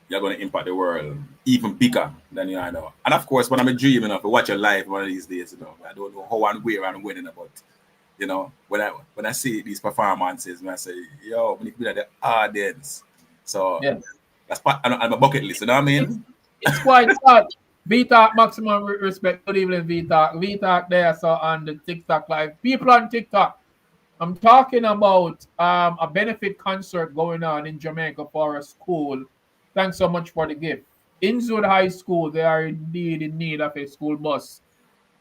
you're going to impact the world even bigger than you are now. And of course, when I'm dreaming of watch your life one of these days, you know, I don't know how and where I'm winning, but you know, when I see these performances, I say, yo, we need to be like the audience. So that's part on my bucket list, you know what I mean? It's quite sad. VTalk, maximum respect. Good evening, VTalk. VTalk there, so on the TikTok live. People on TikTok, I'm talking about a benefit concert going on in Jamaica for a school. Thanks so much for the gift. Inwood High School, they are indeed in need of a school bus.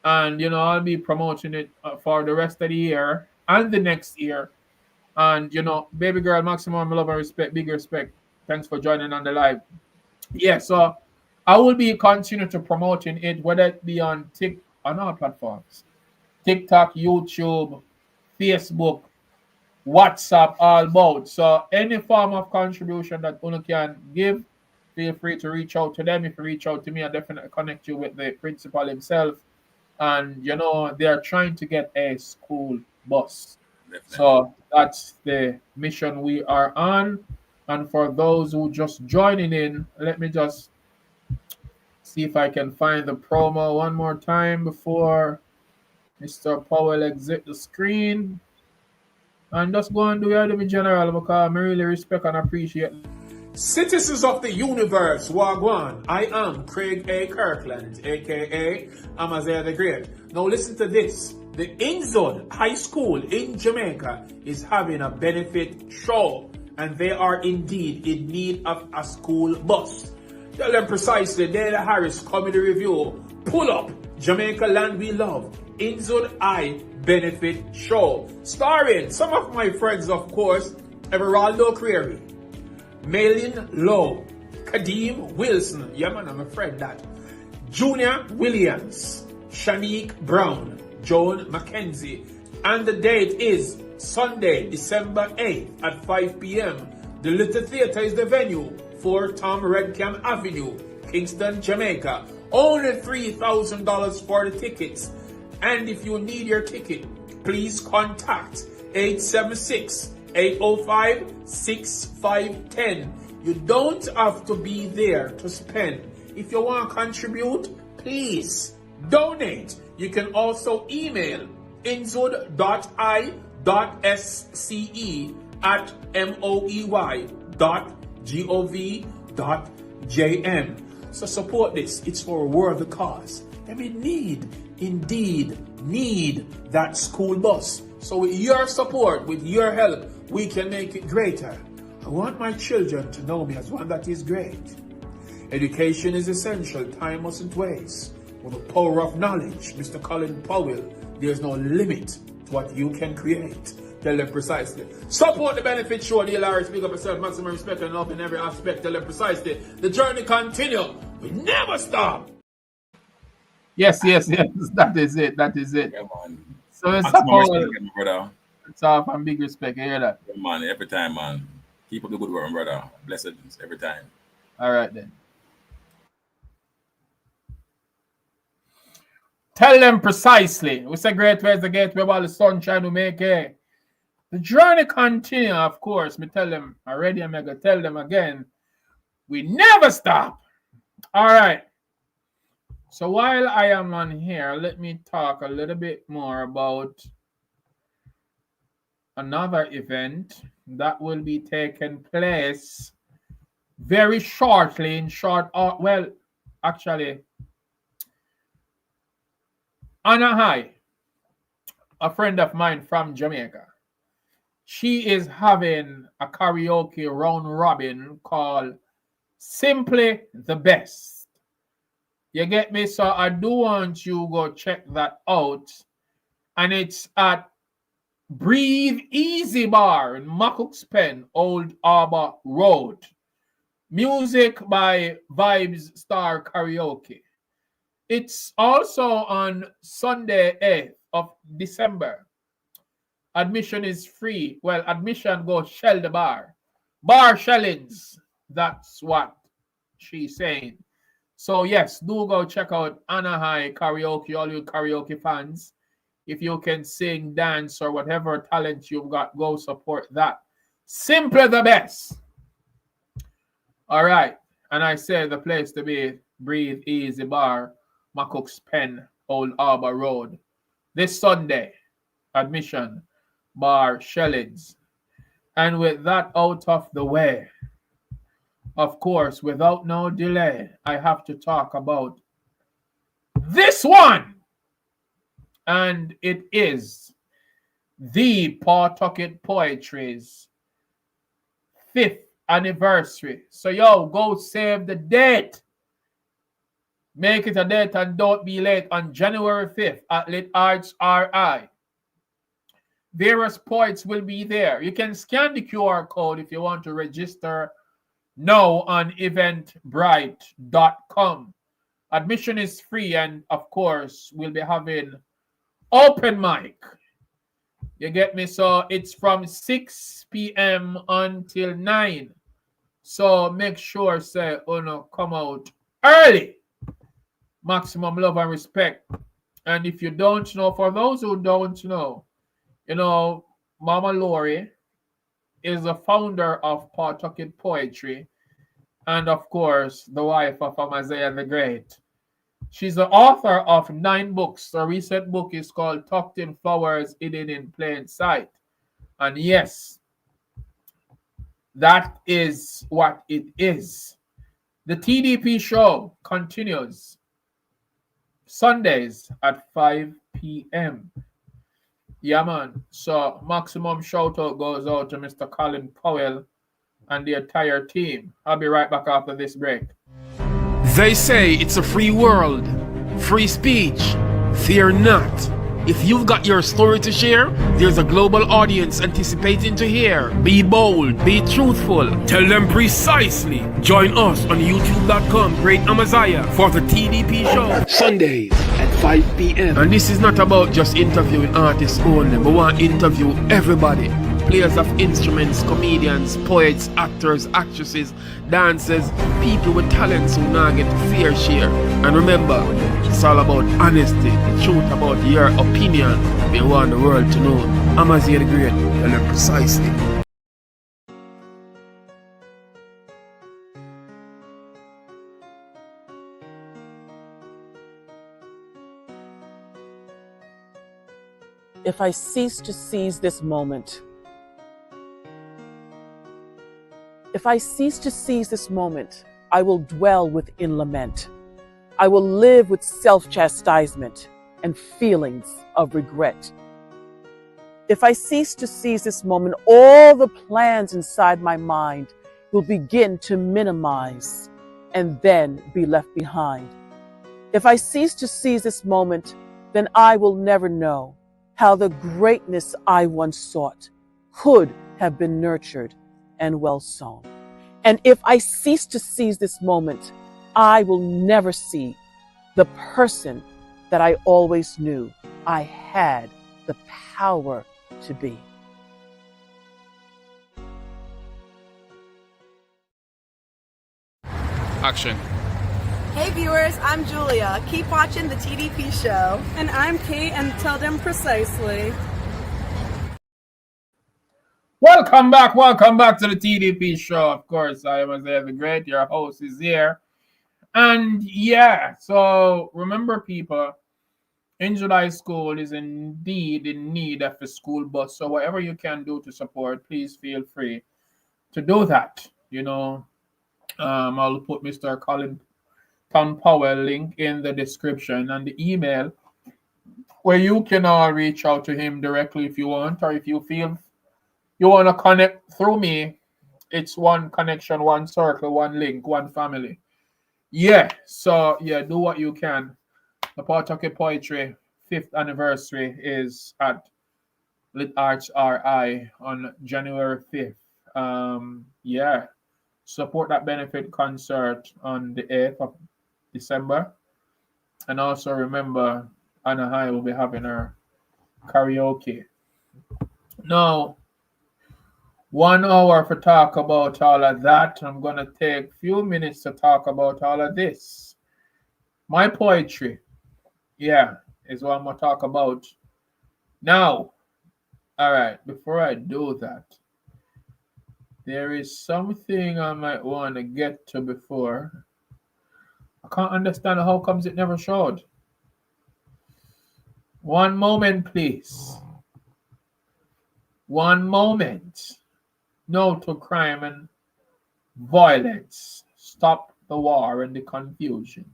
And, you know, I'll be promoting it for the rest of the year and the next year. And, you know, baby girl, maximum love and respect, big respect. Thanks for joining on the live. Yeah, so I will be continuing to promoting it, whether it be on all platforms. TikTok, YouTube, Facebook, WhatsApp, all both. So any form of contribution that you can give, feel free to reach out to them. If you reach out to me, I'll definitely connect you with the principal himself. And, you know, they are trying to get a school bus. Definitely. So that's the mission we are on. And for those who just joining in, let me just see if I can find the promo one more time before Mr. Powell exit the screen. And just go and do your do me general because I really respect and appreciate. Citizens of the universe, Wagwan, I am Craig A. Kirkland, aka Amaziyah the Great. Now listen to this. The Inzod High School in Jamaica is having a benefit show, and they are indeed in need of a school bus. Tell them precisely, Dana Harris Comedy Review, pull up, Jamaica Land We Love, Inzod High Benefit Show, starring some of my friends, of course, Everaldo Creary, Malin Lowe, Kadeem Wilson, yeah man, I'm a friend that, Junior Williams, Shanique Brown, Joan Mackenzie, and the date is Sunday, December 8th at 5 p.m. The Little Theatre is the venue, 4 Tom Redcam Avenue, Kingston, Jamaica. Only $3,000 for the tickets. And if you need your ticket, please contact 876-805-6510. You don't have to be there to spend. If you want to contribute, please donate. You can also email inzod.i.sce@moey.gov.jm. So support this. It's for a worthy cause. And we indeed need that school bus. So with your support, with your help, we can make it greater. I want my children to know me as one that is great. Education is essential. Time mustn't waste. With the power of knowledge, Mr. Colin Powell, there's no limit to what you can create. Tell them precisely. Support the benefit show. The Larry, speak up yourself, maximum respect and love in every aspect. Tell them precisely. The journey continue. We never stop. Yes. That is it. Yeah, man. So it's Maximum support. respect, brother. It's off and big respect. You hear that? Yeah, man, every time, man. Keep up the good work, brother. Blessings every time. All right then. Tell them precisely. We say great ways to get where all the sunshine to make it. The journey continue, of course. Me tell them already, I'm going to tell them again. We never stop. All right. So while I am on here, let me talk a little bit more about another event that will be taking place very shortly in short, well, actually, Anna High, a friend of mine from Jamaica, she is having a karaoke round robin called Simply the Best. You get me? So I do want you to go check that out. And it's at Breathe Easy Bar in Macook's Pen, Old Arbor Road. Music by Vibes Star Karaoke. It's also on Sunday, 8th of December. Admission is free. Well, admission goes shell the bar. Bar shillings. That's what she's saying. So yes, do go check out Anna High Karaoke, all you karaoke fans. If you can sing, dance, or whatever talent you've got, go support that. Simply the best. All right. And I say the place to be, Breathe Easy Bar, Macook's Pen, Old Arbor Road. This Sunday, admission, bar shillings. And with that out of the way, of course, without no delay, I have to talk about this one. And it is the Pawtucket Poetry's 5th anniversary. So, yo, go save the date. Make it a date and don't be late on January 5th at Lit Arts RI. Various poets will be there. You can scan the QR code if you want to register now on eventbrite.com. Admission is free, and of course, we'll be having open mic. You get me? So it's from 6 p.m. until 9. So make sure, say, come out early. Maximum love and respect. And if you don't know, for those who don't know, Mama Lori is the founder of Pawtucket Poetry and, of course, the wife of Amaziyah the Great. She's the author of 9 books. Her recent book is called Tucked in Flowers Hidden in Plain Sight. And yes, that is what it is. The TDP show continues Sundays at 5 p.m. Yeah, man. So maximum shout out goes out to Mr. Colin Powell and the entire team. I'll be right back after this break. They say it's a free world, free speech. Fear not. If you've got your story to share, there's a global audience anticipating to hear. Be bold, be truthful, tell them precisely. Join us on youtube.com, Great Amaziyah, for the TDP show. Sundays at 5 p.m. And this is not about just interviewing artists only, but we want to interview everybody. Players of instruments, comedians, poets, actors, actresses, dancers, people with talents who now get fair share. And remember, it's all about honesty, the truth about your opinion. We want the world to know. Amaziyah the Great, tell them precisely. If I cease to seize this moment, if I cease to seize this moment, I will dwell within lament. I will live with self-chastisement and feelings of regret. If I cease to seize this moment, all the plans inside my mind will begin to minimize and then be left behind. If I cease to seize this moment, then I will never know how the greatness I once sought could have been nurtured and well sown. And if I cease to seize this moment, I will never see the person that I always knew I had the power to be. Action. Hey viewers, I'm Julia. Keep watching the TDP show. And I'm Kate, and tell them precisely. Welcome back to the TDP show. Of course, I am Amaziyah the Great, your host is here. And yeah, so remember people, Angel High School is indeed in need of a school bus. So whatever you can do to support, please feel free to do that. You know, I'll put Mr. Colin Powell link in the description and the email where you can reach out to him directly if you want, or if you feel you want to connect through me. It's one connection, one circle, one link, one family. Yeah, so yeah, do what you can. The Pawtucket Poetry 5th anniversary is at Lit Arts RI on January 5th. Yeah, support that benefit concert on the 8th of December. And also remember, Anna High will be having her karaoke. Now, 1 hour for talk about all of that. I'm going to take a few minutes to talk about all of this. My poetry, yeah, is what I'm going to talk about now. All right, before I do that, there is something I might want to get to before. I can't understand how comes it never showed. One moment, please. One moment. No to crime and violence. Stop the war and the confusion.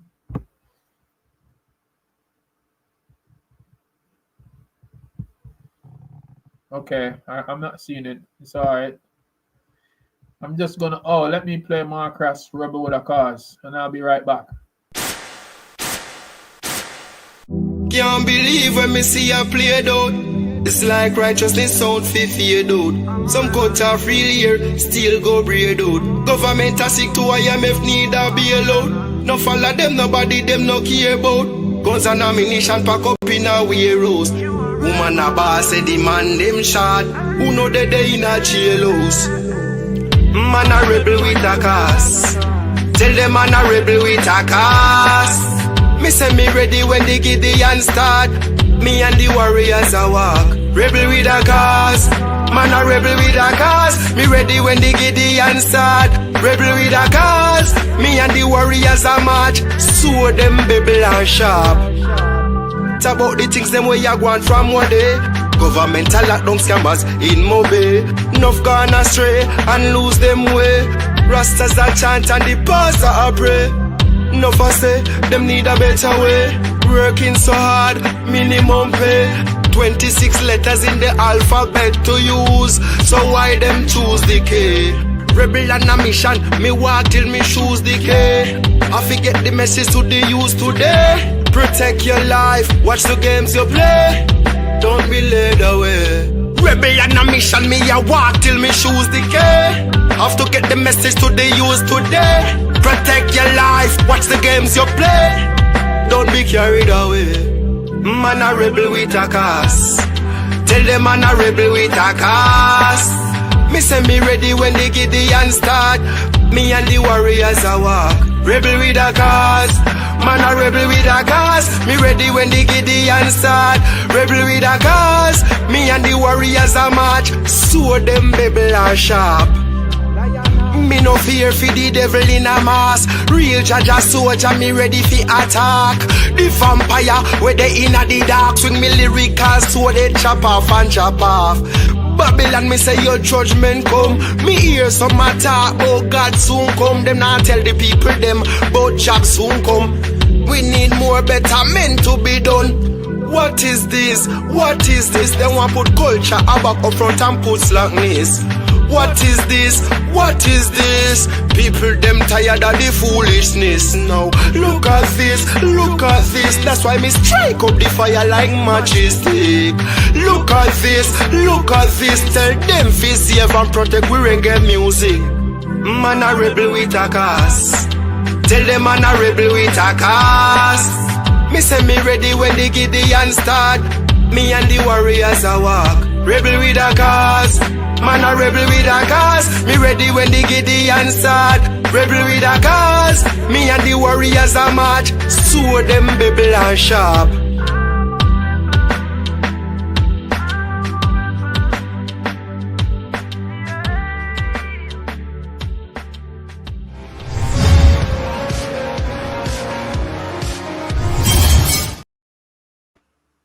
Okay, I'm not seeing it. It's all right. I'm just gonna, let me play Marcus Rebel with a Cause, and I'll be right back. Can't believe when me see a play out. It's like righteousness out for fear, dude. Some cuts are free here, still go breed out. Government are sick to IMF, need a bailout. No follow them, nobody them no care about. Guns and ammunition pack up in a warehouse. Woman a boss say the man them shot. Who know that they in a jailhouse? Man a rebel with a cause. Tell them man a rebel with a cause. Me say me ready when the Gideon start. Me and the warriors a walk. Rebel with a cause. Man a rebel with a cause. Me ready when the Gideon start. Rebel with a cause. Me and the warriors a march. So them babble and sharp. It's about the things them where you want from one day. Governmental lockdown scammers in Mobe. Enough gone astray and lose them way. Rastas a chant and the pastor a pray. Enough a say them need a better way. Working so hard, minimum pay. 26 letters in the alphabet to use. So why them choose the K? Rebel on a mission, me walk till me shoes decay. I forget the message to the youth today. Protect your life, watch the games you play. Don't be led away. Rebel on a mission, me a walk till me shoes decay. Have to get the message to the youth today. Protect your life, watch the games you play. Don't be carried away. Man a rebel with a cause. Tell them man a rebel with a cause. Me say me ready when the Gideon start. Me and the warriors a walk. Rebel with a cause. Man a rebel with a cause. Me ready when the Gideon start. Rebel with a cause. Me and the warriors a march. So them babble are sharp. Me no fear for the devil in a mask. Real Jaja soldier, me ready for attack. The vampire, where they in a the dark. Swing me lyrical, so they chop off and chop off. Babylon, me say your judgment come. Me hear some attack, oh God soon come. Them not tell the people them, but job soon come. We need more better men to be done. What is this? What is this? They want put culture back up front and put slackness. What is this? What is this? People them tired of the foolishness now. Look at this, look at this. That's why me strike up the fire like matchstick. Look at this, look at this. Tell them fi save and protect we reggae music. Man a rebel with a cause. Tell them man a rebel with a cause. Me say me ready when the Gideon start. Me and the warriors a walk. Rebel with a cause. Man a rebel with a cause. Me ready when the Gideon start. Rebel with a cause. Me and the warriors a march. So them babble and sharp.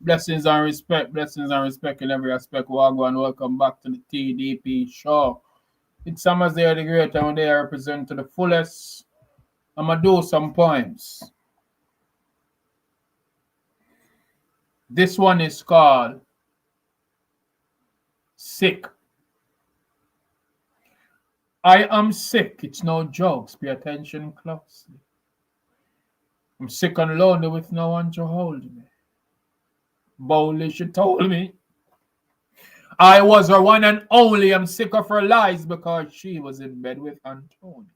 Blessings and respect in every aspect. Wagwan, welcome back to the TDP show. It's Amaziyah the Great, and they represent to the fullest. I'm going to do some poems. This one is called Sick. I am sick, it's no jokes, pay attention closely. I'm sick and lonely with no one to hold me. Boldly she told me I was her one and only. I'm sick of her lies because she was in bed with Anthony.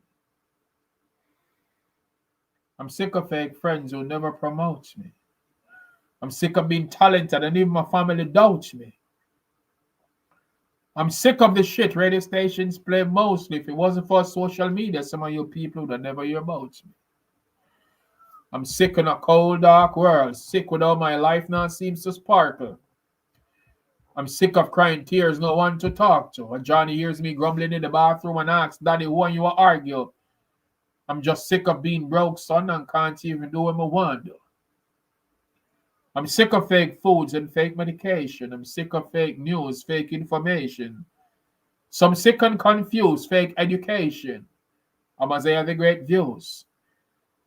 I'm sick of fake friends who never promote me. I'm sick of being talented and even my family doubts me. I'm sick of the shit radio stations play mostly. If it wasn't for social media, some of you people would never hear about me. I'm sick in a cold, dark world. Sick without my life now seems to sparkle. I'm sick of crying tears, no one to talk to. And Johnny hears me grumbling in the bathroom and asks, Daddy, when you argue? I'm just sick of being broke, son, and can't even do what I want to. I'm sick of fake foods and fake medication. I'm sick of fake news, fake information. So I'm sick and confused, fake education. Amaziyah the Great views.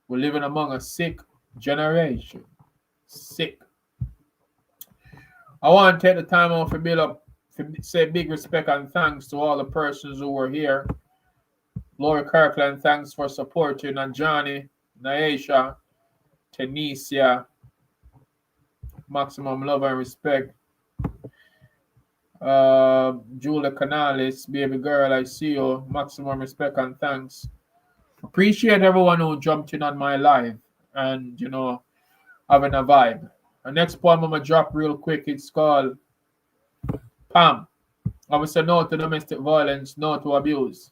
We're living among a sick generation. Sick. I want to take the time out to say big respect and thanks to all the persons who were here. Lori Kirkland, thanks for supporting. And Johnny, Naisha, Tanisha, maximum love and respect. Julia Canales, baby girl, I see you. Maximum respect and thanks. Appreciate everyone who jumped in on my live and, having a vibe. The next poem I'm going to drop real quick. It's called Pam. I would say no to domestic violence, no to abuse.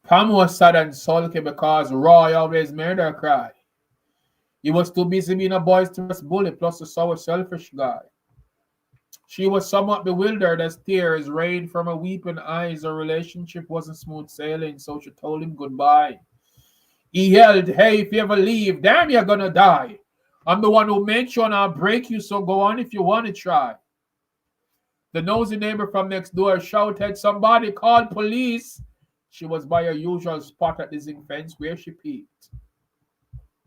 Pam was sad and sulky because Roy always made her cry. He was too busy being a boys to us bully, plus a sour, selfish guy. She was somewhat bewildered as tears rained from her weeping eyes. Her relationship wasn't smooth sailing, so she told him goodbye. He yelled, hey, if you ever leave, damn, you're gonna die. I'm the one who made sure I'll break you, so go on if you want to try. The nosy neighbor from next door shouted, somebody called police. She was by her usual spot at the zinc fence where she peeked.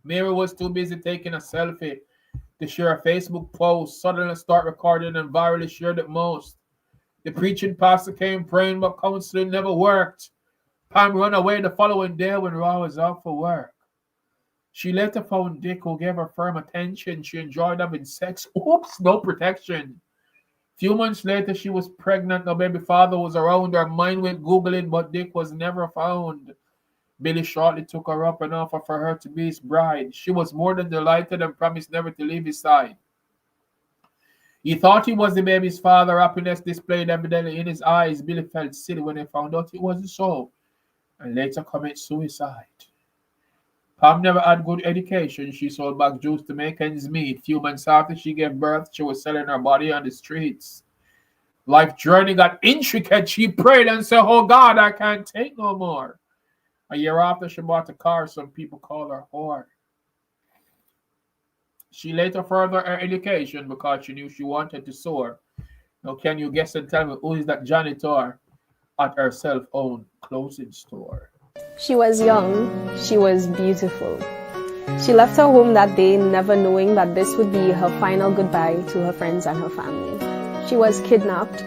Mary was too busy taking a selfie to share a Facebook post, suddenly start recording and virally shared it most. The preaching pastor came praying, but counseling never worked. Pam ran away the following day when Ra was out for work. She later found Dick, who gave her firm attention. She enjoyed having sex. Oops, no protection. Few months later, she was pregnant. Her baby father was around. Her mind went Googling, but Dick was never found. Billy shortly took her up and offered for her to be his bride. She was more than delighted and promised never to leave his side. He thought he was the baby's father. Happiness displayed evidently in his eyes. Billy felt silly when he found out it wasn't so, and later committed suicide. Pam never had good education. She sold back juice to make ends meet. Few months after she gave birth, she was selling her body on the streets. Life journey got intricate. She prayed and said, oh God, I can't take no more. A year after she bought a car, some people call her whore. She later furthered her education because she knew she wanted to soar. Now can you guess and tell me who is that janitor at her self-owned clothing store? She was young, she was beautiful. She left her home that day never knowing that this would be her final goodbye to her friends and her family. She was kidnapped,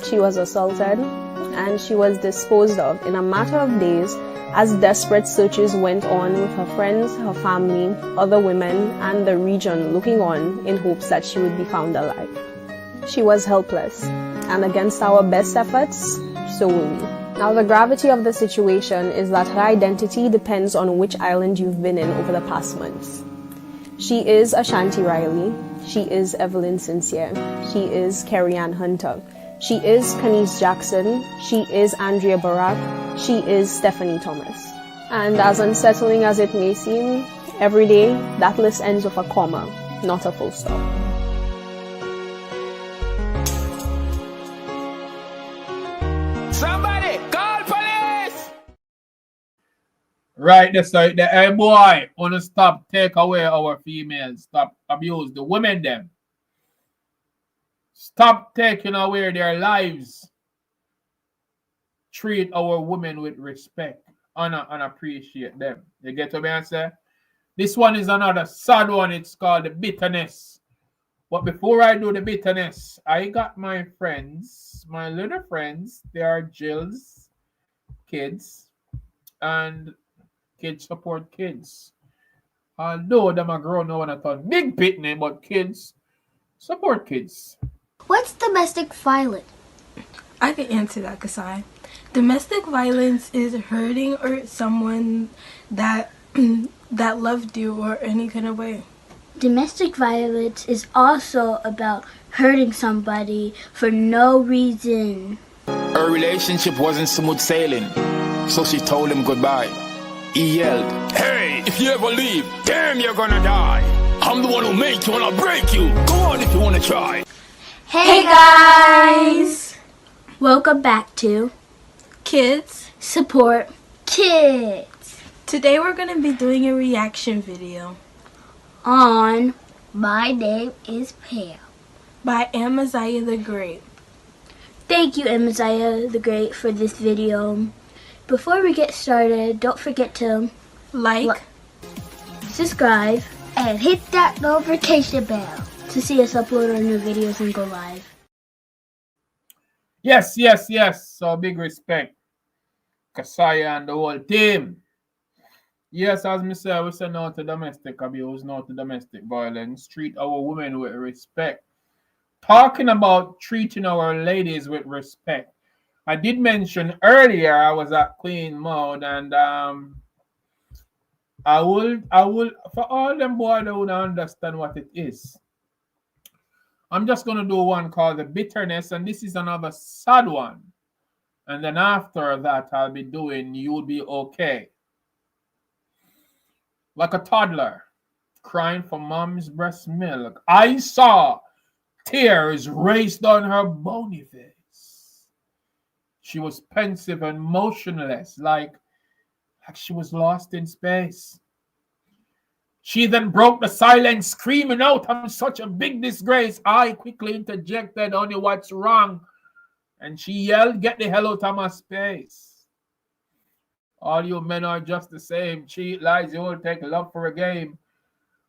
she was assaulted, and she was disposed of in a matter of days as desperate searches went on with her friends, her family, other women, and the region looking on in hopes that she would be found alive. She was helpless, and against our best efforts, so were we. Now, the gravity of the situation is that her identity depends on which island you've been in over the past months. She is Ashanti Riley. She is Evelyn Sincere. She is Carrie Ann Hunter. She is Kanice Jackson. She is Andrea Barak. She is Stephanie Thomas. And as unsettling as it may seem, every day that list ends with a comma, not a full stop. Somebody call police! Right, that's right. Hey boy, wanna stop take away our females. Stop abuse the women them. Stop taking away their lives. Treat our women with respect. Honor and appreciate them. You get what I say? This one is another sad one. It's called the bitterness. But before I do the bitterness, I got my friends, my little friends. They are Jill's kids, and kids support kids. Although them are grown now and I thought big pitney, but kids support kids. What's domestic violence? I can answer that, Kasai. Domestic violence is hurting or someone that that loved you or any kind of way. Domestic violence is also about hurting somebody for no reason. Her relationship wasn't smooth sailing, so she told him goodbye. He yelled, "Hey, if you ever leave, damn, you're gonna die. I'm the one who made you and I'll break you. Go on if you wanna try." Hey guys! Welcome back to Kids Support Kids. Today we're going to be doing a reaction video on My Name is Pam by Amaziyah the Great. Thank you, Amaziyah the Great, for this video. Before we get started, don't forget to like, subscribe, and hit that notification bell to see us upload our new videos and go live. Yes, yes, yes. So big respect. Kasaya and the whole team. Yes, as me say, we say no to domestic abuse, no to domestic violence. Treat our women with respect. Talking about treating our ladies with respect. I did mention earlier I was at Queen Mode, and I will for all them boys that would understand what it is. I'm just gonna do one called the bitterness, and this is another sad one. And then after that, I'll be doing You'll Be Okay. Like a toddler crying for mom's breast milk, I saw tears race down her bony face. She was pensive and motionless, like she was lost in space. She then broke the silence, screaming out, "I'm such a big disgrace." I quickly interjected, "Honey, what's wrong?" And she yelled, "Get the hell out of my space. All you men are just the same. Cheat, lies, you will take love for a game.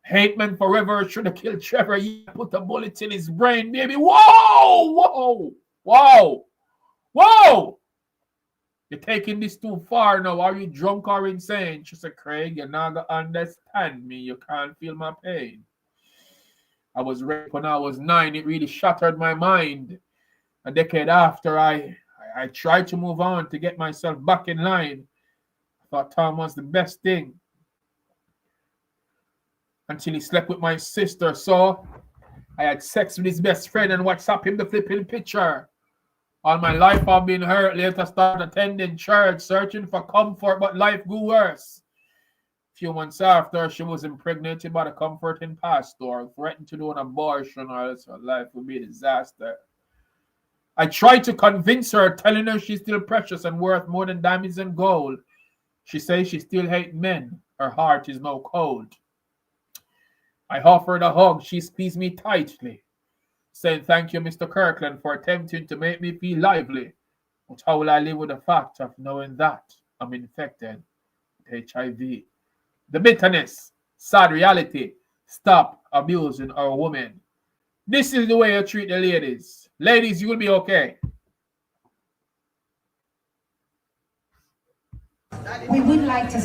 Hate men forever, should have killed Trevor. You put a bullet in his brain, baby." Whoa! Whoa! Whoa! Whoa! You're taking this too far now. Are you drunk or insane? She said, "Craig, you're not going to understand me. You can't feel my pain. I was raped when I was 9. It really shattered my mind. A decade after, I tried to move on to get myself back in line. I thought Tom was the best thing. Until he slept with my sister. So I had sex with his best friend and WhatsApp him the flipping picture. All my life I've been hurt. Later started attending church, searching for comfort, but life grew worse. A few months after, she was impregnated by the comforting pastor, threatened to do an abortion or else her life would be a disaster. I tried to convince her, telling her she's still precious and worth more than diamonds and gold. She says she still hates men. Her heart is now cold. I offered a hug. She squeezed me tightly, saying, "Thank you, Mr. Kirkland, for attempting to make me feel lively. But how will I live with the fact of knowing that I'm infected with HIV? The bitterness, sad reality. Stop abusing our women. This is the way you treat the ladies. Ladies, you will be okay." We would like to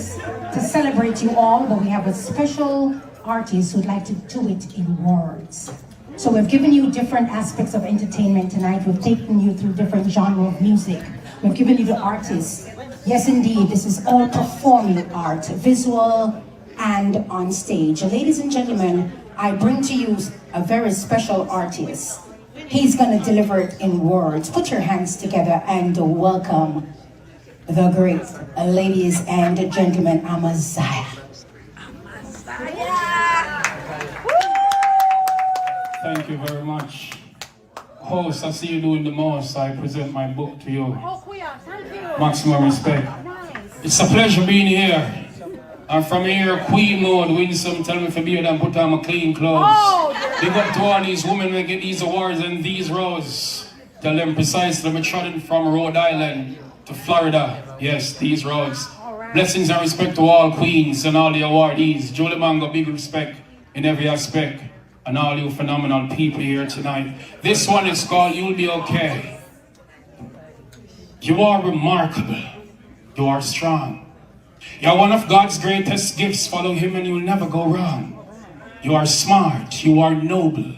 celebrate you all, but we have a special artist who'd like to do it in words. So we've given you different aspects of entertainment tonight. We've taken you through different genres of music. We've given you the artists. Yes, indeed, this is all performing art, visual and on stage. Ladies and gentlemen, I bring to you a very special artist. He's going to deliver it in words. Put your hands together and welcome the great ladies and gentlemen, Amaziyah. Thank you very much. Host, I see you doing the most. I present my book to you. Maximum respect. It's a pleasure being here. I'm from here, Queen mode, Winsome, tell me for beard and put on my clean clothes. Big up to all these women that get these awards and these roads. Tell them precisely, I'm trotting from Rhode Island to Florida. Yes, these roads. Blessings and respect to all queens and all the awardees. Julie Mango, big respect in every aspect. And all you phenomenal people here tonight. This one is called You'll Be Okay. You are remarkable. You are strong. You are one of God's greatest gifts. Follow him and you'll never go wrong. You are smart. You are noble.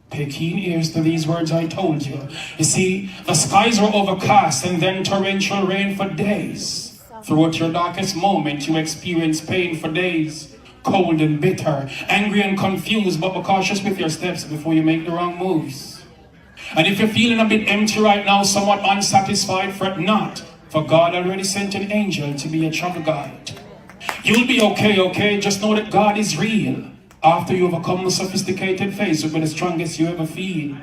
Pay keen ears to these words I told you. You see, the skies were overcast and then torrential rain for days. Throughout your darkest moment, you experienced pain for days. Cold and bitter, angry and confused, but be cautious with your steps before you make the wrong moves. And if you're feeling a bit empty right now, somewhat unsatisfied, fret not, for God already sent an angel to be your travel guide. You'll be okay, okay? Just know that God is real. After you overcome the sophisticated phase, you'll be the strongest you ever feel.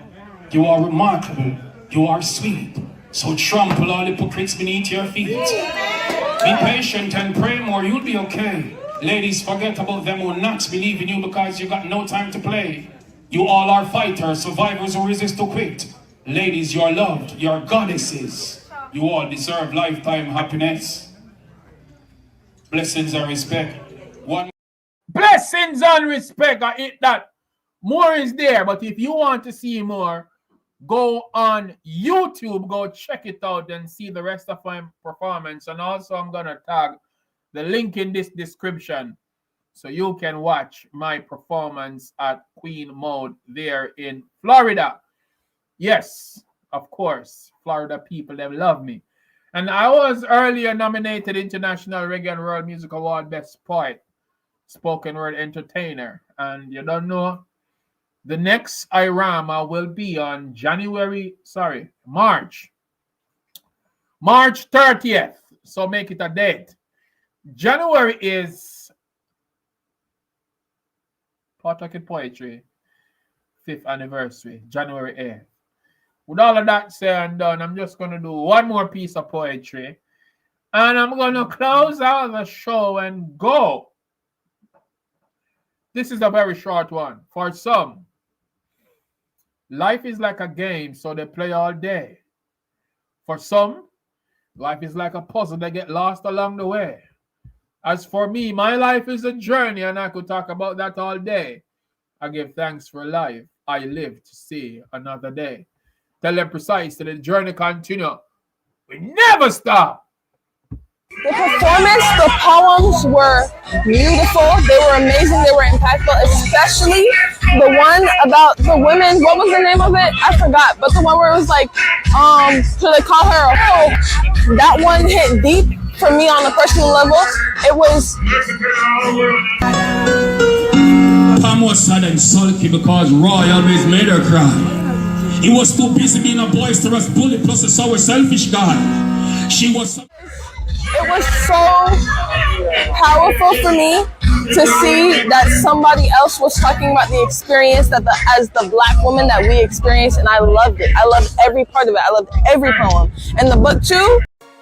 You are remarkable. You are sweet. So trample all hypocrites beneath your feet. Be patient and pray more. You'll be okay. Ladies, forget about them who not believe in you because you got no time to play. You all are fighters, survivors who resist to quit. Ladies, you're loved, you're goddesses. You all deserve lifetime happiness. Blessings and respect. One. Blessings and respect. I hit that. More is there, but if you want to see more, go on YouTube, go check it out and see the rest of my performance. And also I'm going to tag the link in this description so you can watch my performance at Queen Mode there in Florida. Yes, of course, Florida people, they love me. And I was earlier nominated International Reggae and World Music Award Best Poet, Spoken Word Entertainer. And you don't know, the next IRAMA will be on March 30th. So make it a date. January is Pawtucket Poetry 5th anniversary, January 8th. With all of that said and done, I'm just going to do one more piece of poetry and I'm going to close out the show and go. This is a very short one. For some, life is like a game, so they play all day. For some, life is like a puzzle. They get lost along the way. As for me, my life is a journey, and I could talk about that all day. I give thanks for life. I live to see another day. Tell them precisely the journey continue. We never stop. The performance, the poems were beautiful. They were amazing. They were impactful, especially the one about the women. What was the name of it? I forgot. But the one where it was like, so they call her a hoe. That one hit deep for me on a personal level. It was. Pam was sad and sulky because Roy always made her cry. He was too busy being a boisterous bully plus a sour, selfish guy. She was. It was so powerful for me to see that somebody else was talking about the experience that as the Black woman that we experienced, and I loved it. I loved every part of it. I loved every poem. And the book too.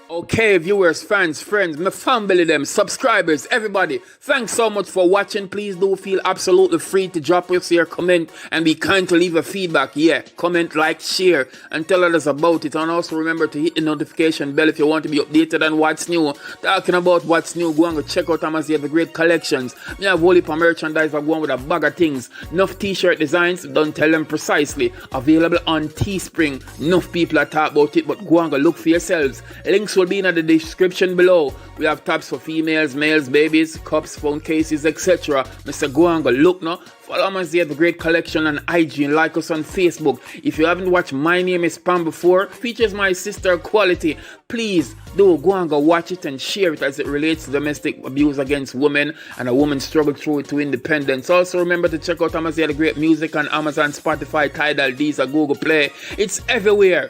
Okay, viewers, fans, friends, my family, them, subscribers, everybody, thanks so much for watching. Please do feel absolutely free to drop us your comment and be kind to leave a feedback. Yeah, comment, like, share, and tell others about it. And also remember to hit the notification bell if you want to be updated on what's new. Talking about what's new, go and go check out Amaziyah, the great collections. We have whole heap of merchandise, we're going with a bag of things. Enough t-shirt designs, don't tell them precisely. Available on Teespring. Enough people are talking about it, but go and go look for yourselves. Links will be in the description below. We have tabs for females, males, babies, cups, phone cases, etc. Mr. Go and go look now. Follow Amaziyah, the great collection on IG, and like us on Facebook. If you haven't watched My Name is Pam before, features my sister Quality. Please do go and go watch it and share it as it relates to domestic abuse against women and a woman's struggle through it to independence. Also remember to check out Amaziyah, the great music on Amazon, Spotify, Tidal, Deezer, Google Play. It's everywhere.